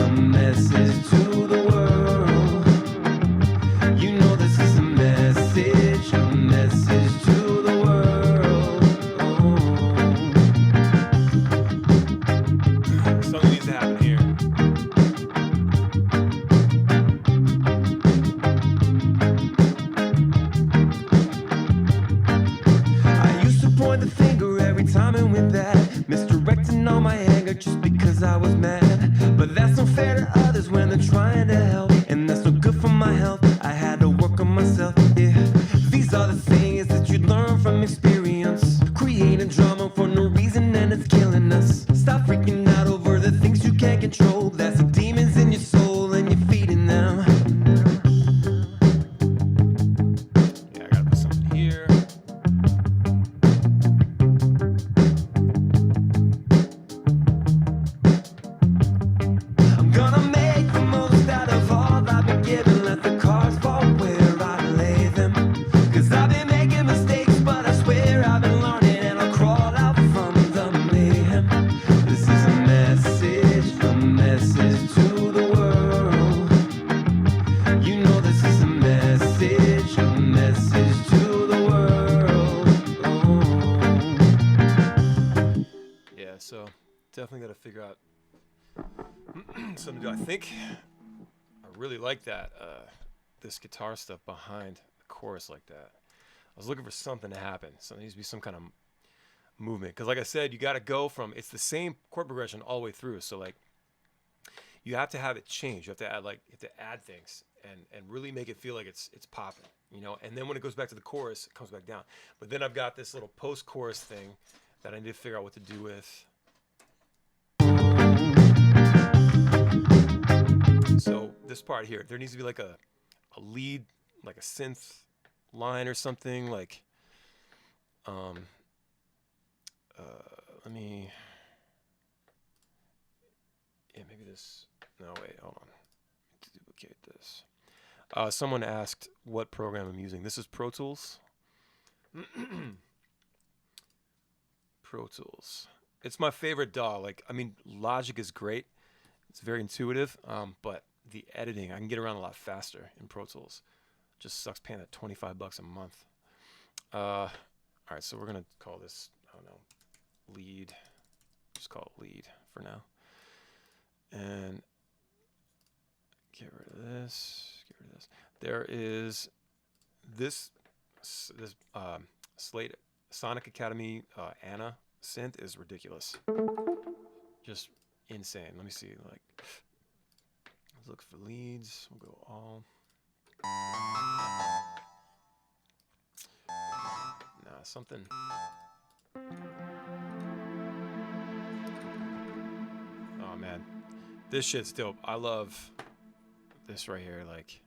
to the world. You know this is a message to the world. Something needs to happen here. I used to point the finger every time it went bad, misdirecting all my anger just because I was mad. But that's not fair to others when they're trying to help, and that's no good for my health. I had to work on myself, yeah. These are the things that you learn from experience. Creating drama for no reason, and it's killing us. Stop freaking out over the things you can't control. That's the demons in your soul, and you're feeding them. Yeah, I gotta put something here. I'm gonna make the most out of all I've been given. Let the cards fall where I lay them. Cause I've been making mistakes, but I swear I've been learning, and I'll crawl out from the mayhem. This is a message to the world. You know this is a message to the world. Yeah, so definitely got to figure out something to do. I think I really like that, this guitar stuff behind the chorus like that. I was looking for something to happen. So there needs to be some kind of movement. Because like I said, you got to go from, it's the same chord progression all the way through. So like, you have to have it change. You have to add things and really make it feel like it's popping, you know? And then when it goes back to the chorus, it comes back down. But then I've got this little post-chorus thing that I need to figure out what to do with. So this part here, there needs to be like a lead, like a synth line or something, like let me, yeah, maybe this, no, wait, hold on, let me duplicate this. Someone asked what program I'm using. This is Pro Tools. Pro Tools. It's my favorite DAW. Like, I mean, Logic is great. It's very intuitive, but the editing, I can get around a lot faster in Pro Tools. Just sucks paying that $25 a month. All right, so we're gonna call this, I don't know, lead. Just call it lead for now. And get rid of this. Get rid of this. There is this Slate Sonic Academy Anna synth is ridiculous. Just insane. Let me see. Like, let's look for leads. We'll go all. Nah, something. Oh man, this shit's dope. I love this right here. Like,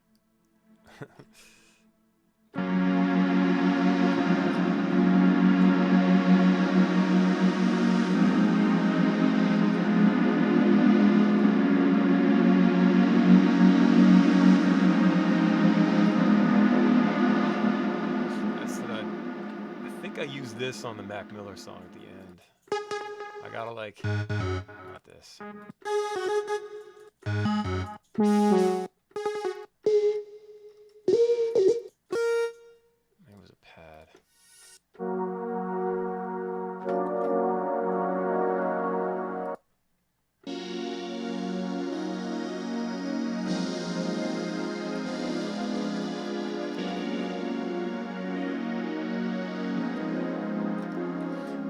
I think I used this on the Mac Miller song at the end. I gotta like, not this. It was a pad.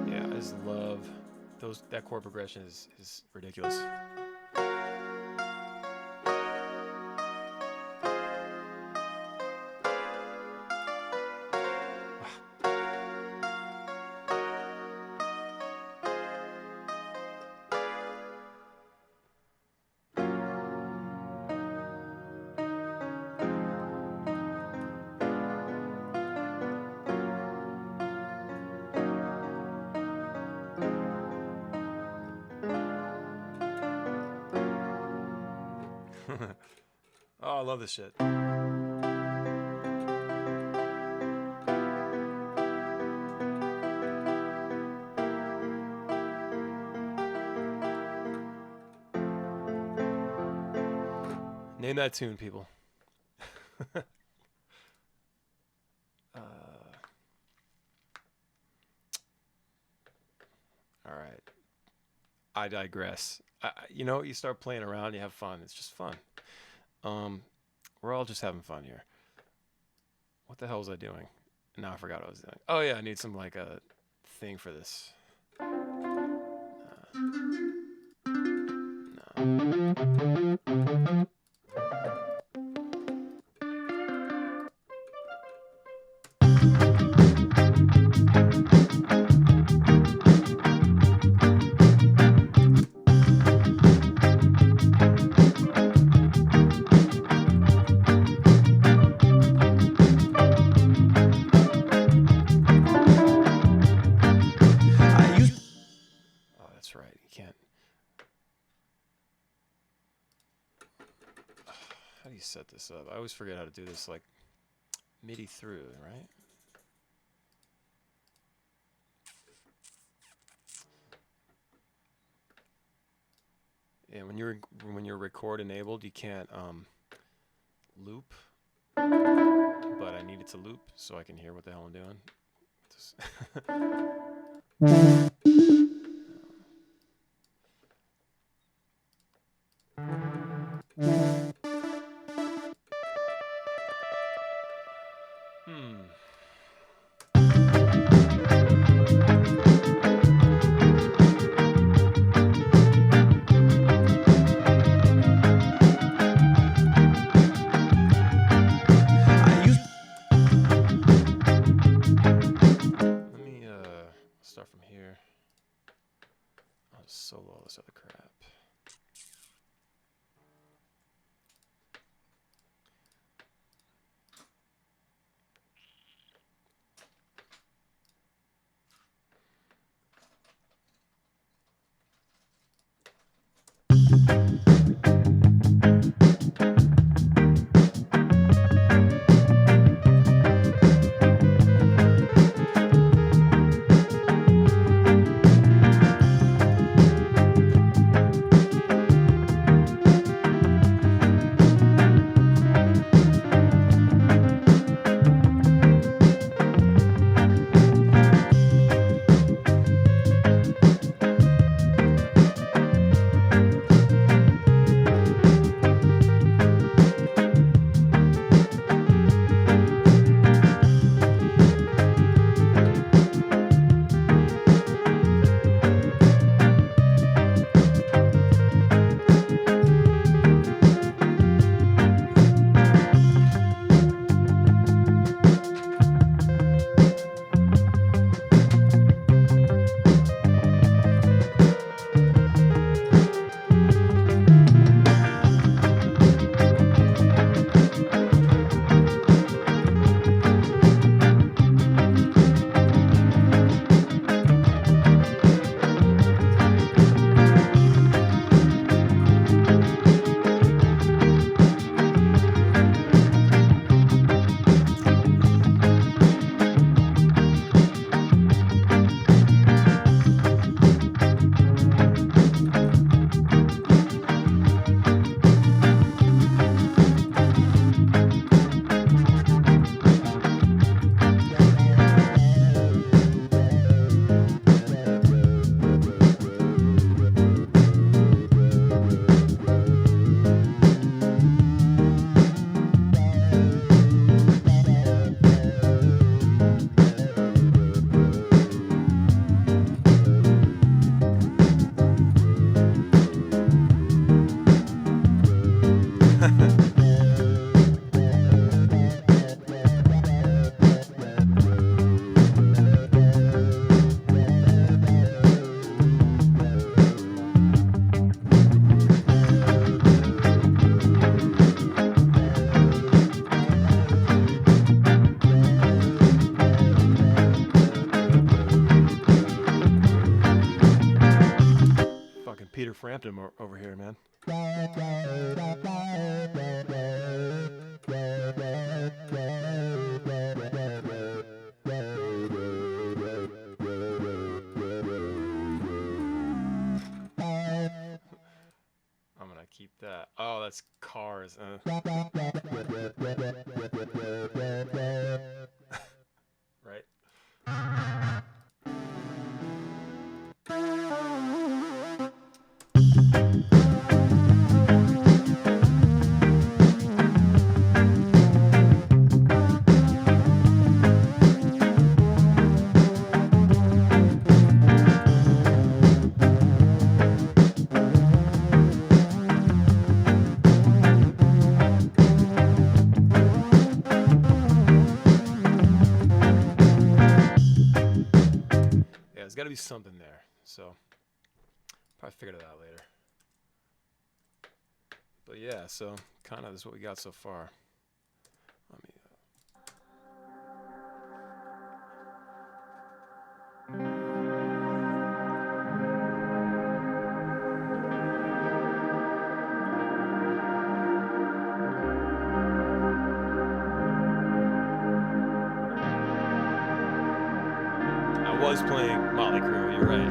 Yeah, I just love that chord progression is ridiculous. Oh, I love this shit. Name that tune, people. All right. I digress. You know, you start playing around, you have fun. It's just fun. We're all just having fun here. What the hell was I doing? Now I forgot what I was doing. Oh yeah, I need some like a thing for this. No. How do you set this up? I always forget how to do this, like MIDI through, right? Yeah, when you're record enabled, you can't loop, but I need it to loop so I can hear what the hell I'm doing. Start from here. I'll just solo all this other crap. Fucking Peter Frampton over here, man. I'm gonna keep that. Oh, that's Cars. Right? There's got to be something there, so probably figured it out later. But yeah, so kind of this is what we got so far. Let me. I was playing Motley Crue, you're right.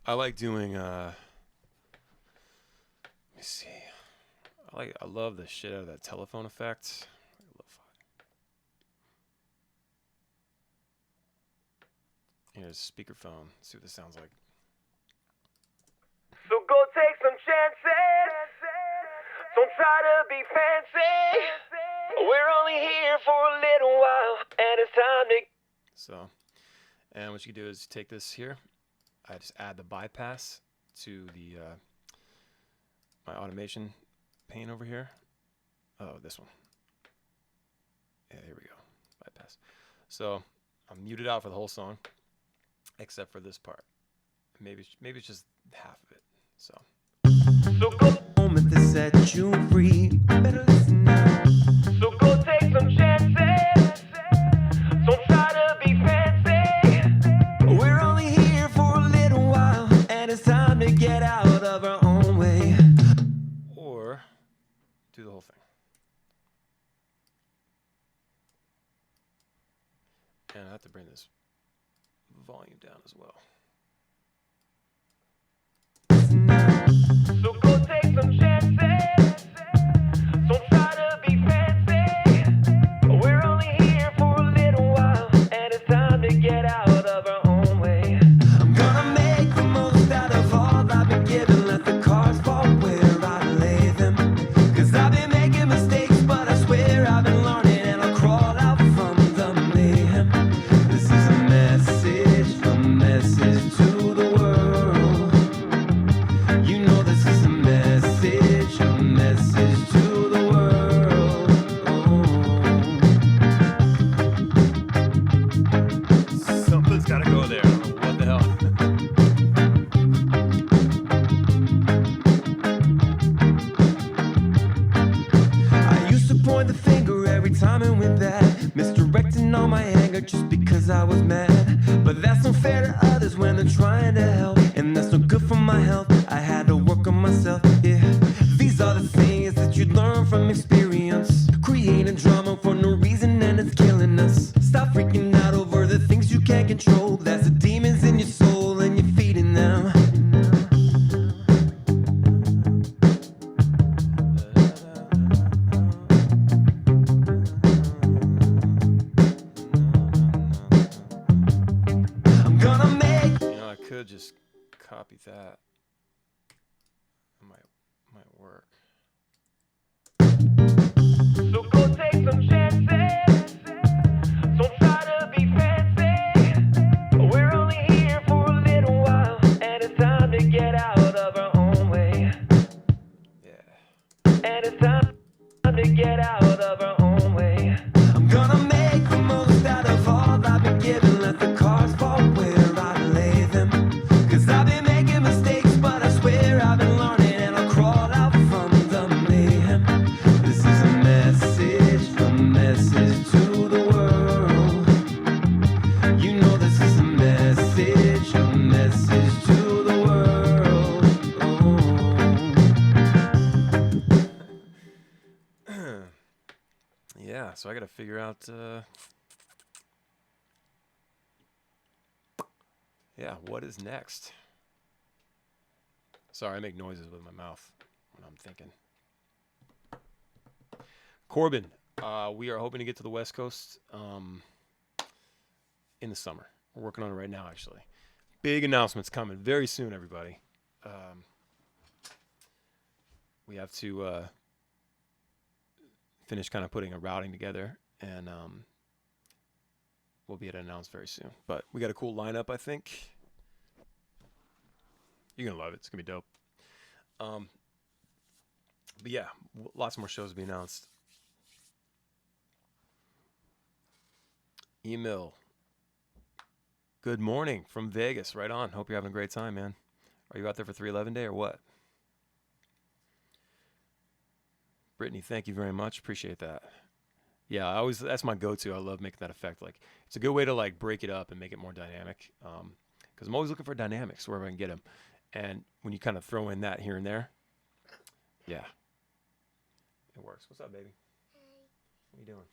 I like doing let me see. I love the shit out of that telephone effect. Here's speakerphone. Let's see what this sounds like. So go take some chances. Don't try to be fancy. We're only here for a little while, and it's time to. So, and what you can do is take this here. I just add the bypass to the my automation pane over here. Oh, this one. Yeah, here we go. Bypass. So I'm muted out for the whole song, except for this part. Maybe it's just half of it. So. So go moment to set you free. Better listen now. So go take some chances. Don't try to be fancy. We're only here for a little. And I have to bring this volume down as well. So go take some chances. Don't try to be fancy. We're only here for a little while, and it's time to get out of our own way. I'm gonna make the most out of all I've been given. Let the cards fall where I lay them. 'Cause I've been making mistakes, but I swear I've been learning, and I'll crawl out from the mayhem. This is a message to the world. You know this is a message to the world. Something's gotta go there. I don't know what the hell. I used to point the finger every time it went bad, misdirecting all my anger just because I was mad. But that's unfair to others when they're trying to help, and that's no good for my health. I had to work on myself, yeah. These are the things that you learn from experience. Creating drama for no reason and it's killing us. Stop freaking out over the things you can't control. That's the demons in your soul and you're feeding them. I'm gonna make. You know, I could just copy that. It might work. So go take some chances. Don't try to be fancy. We're only here for a little while, and it's time to get out of our own way. Yeah. And it's time to get out of our own way. I'm gonna make the most out of all I've been given. Let the cards fall where I lay them. 'Cause I've been making mistakes, but I swear I've been learning, and I'll crawl out from the mayhem. This is a message to the world. You know this is a message to the world. Yeah, so I gotta figure out yeah, what is next? Sorry, I make noises with my mouth when I'm thinking. Corbin, we are hoping to get to the West Coast in the summer. We're working on it right now, actually. Big announcements coming very soon, everybody. We have to finish kind of putting a routing together, and we'll be able to announce very soon. But we got a cool lineup, I think. You're going to love it. It's going to be dope. But yeah, lots more shows to be announced. Email. Good morning from Vegas. Right on. Hope you're having a great time, man. Are you out there for 311 Day or what? Brittany, thank you very much. Appreciate that. Yeah, that's my go-to. I love making that effect. Like, it's a good way to like break it up and make it more dynamic. Because I'm always looking for dynamics wherever I can get them. And when you kind of throw in that here and there, yeah, it works. What's up, baby? Hey, What are you doing?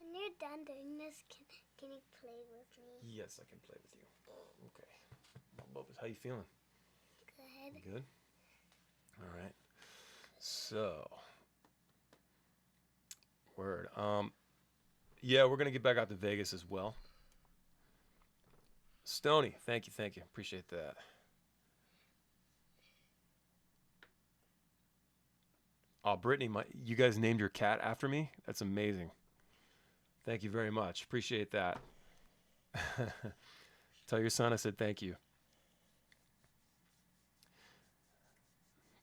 when you're done doing this, can you play with me? Yes, I can play with you. Okay. Bubbles, how you feeling? Good. Good. All right. So, word. Yeah, we're gonna get back out to Vegas as well. Stony, thank you. Appreciate that. Oh, Brittany, you guys named your cat after me? That's amazing. Thank you very much. Appreciate that. Tell your son I said thank you.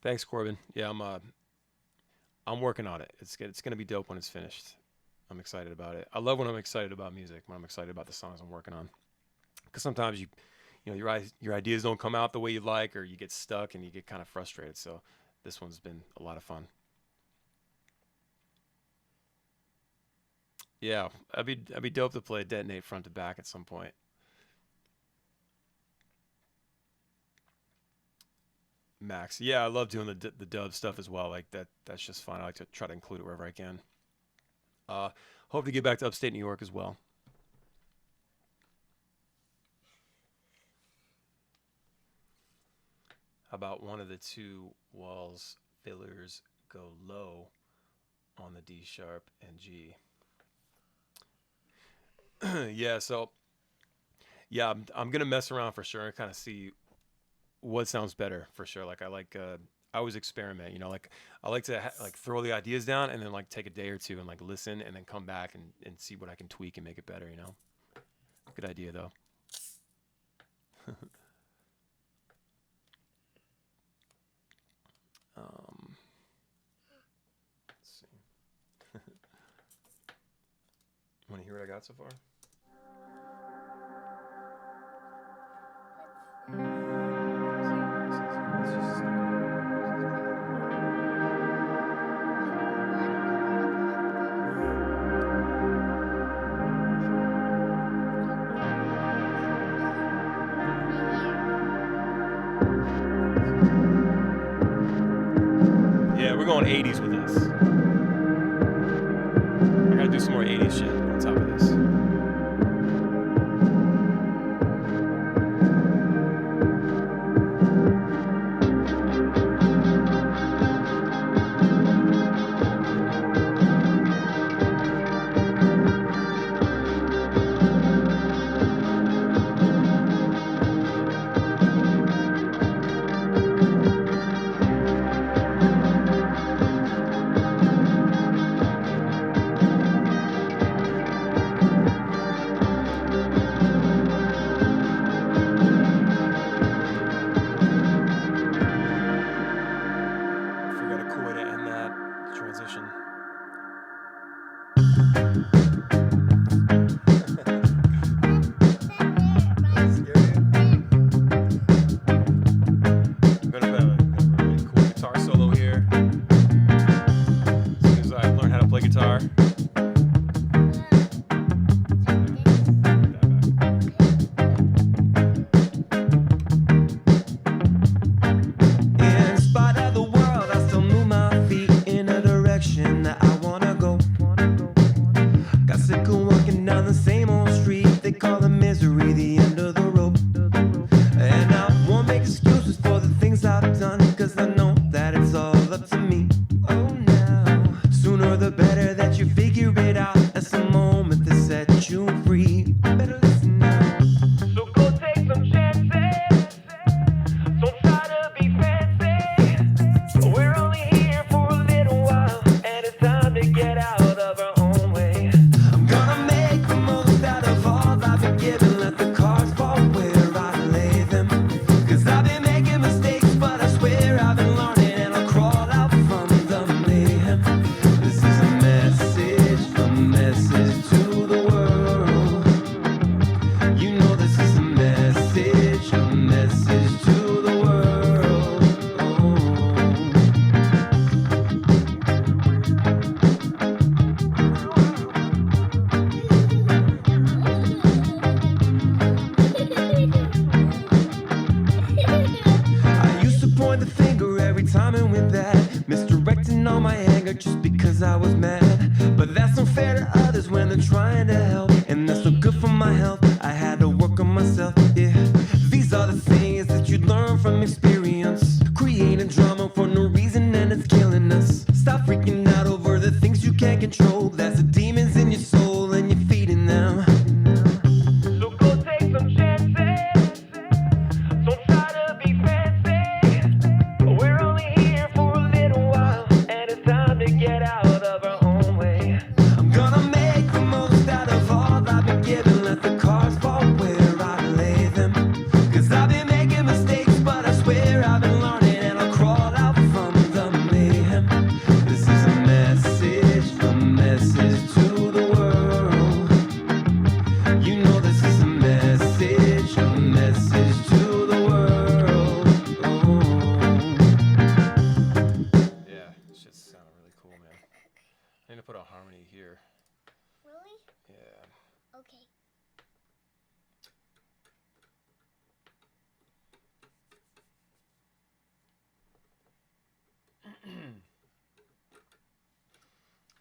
Thanks, Corbin. Yeah, I'm working on it. It's gonna be dope when it's finished. I'm excited about it. I love when I'm excited about music, when I'm excited about the songs I'm working on. Because sometimes you know your ideas don't come out the way you like, or you get stuck and you get kind of frustrated. So this one's been a lot of fun. Yeah, I'd be dope to play Detonate front to back at some point. Max, yeah, I love doing the dub stuff as well. Like that's just fun. I like to try to include it wherever I can. Hope to get back to upstate New York as well. How about one of the two walls fillers go low on the D sharp and G? Yeah, so yeah, I'm gonna mess around for sure and kind of see what sounds better for sure. Like I always experiment, you know, like I like to like throw the ideas down and then like take a day or two and like listen and then come back and see what I can tweak and make it better, you know. Good idea though. Let's see. Want to hear what I got so far? Yeah, we're going 80s with this. I gotta do some more 80s shit on top of this.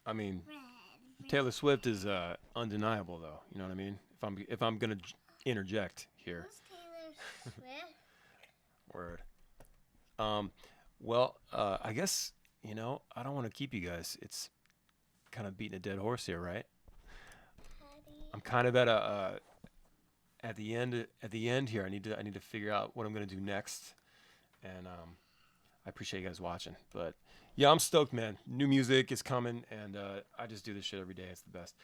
I mean, Taylor Swift is undeniable, though. You know what I mean? If I'm gonna interject here. Who's Taylor Swift? Word. Well, I guess I don't want to keep you guys. It's kind of beating a dead horse here, right? Patty. I'm kind of at the end here. I need to figure out what I'm gonna do next, and I appreciate you guys watching. But yeah, I'm stoked, man. New music is coming, and I just do this shit every day. It's the best.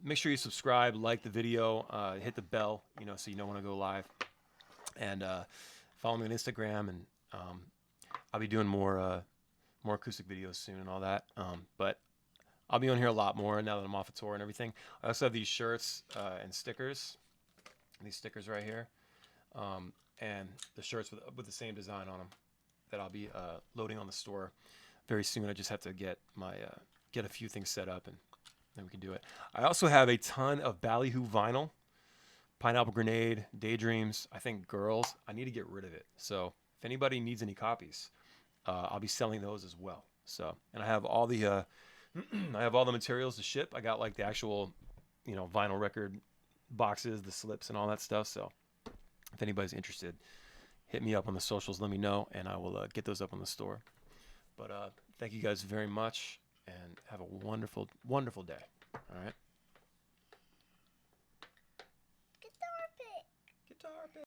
Make sure you subscribe, like the video, hit the bell, so you know when I go live, and follow me on Instagram, and I'll be doing more acoustic videos soon and all that. But I'll be on here a lot more now that I'm off a tour and everything. I also have these shirts and stickers. These stickers right here, and the shirts with the same design on them that I'll be loading on the store very soon. I just have to get a few things set up, and then we can do it. I also have a ton of Ballyhoo vinyl, Pineapple Grenade, Daydreams. I think Girls. I need to get rid of it. So if anybody needs any copies, I'll be selling those as well. So, and I have all the I have all the materials to ship. I got like the actual vinyl record boxes, the slips, and all that stuff. So if anybody's interested, hit me up on the socials, let me know, and I will get those up on the store. But thank you guys very much, and have a wonderful, wonderful day. All right.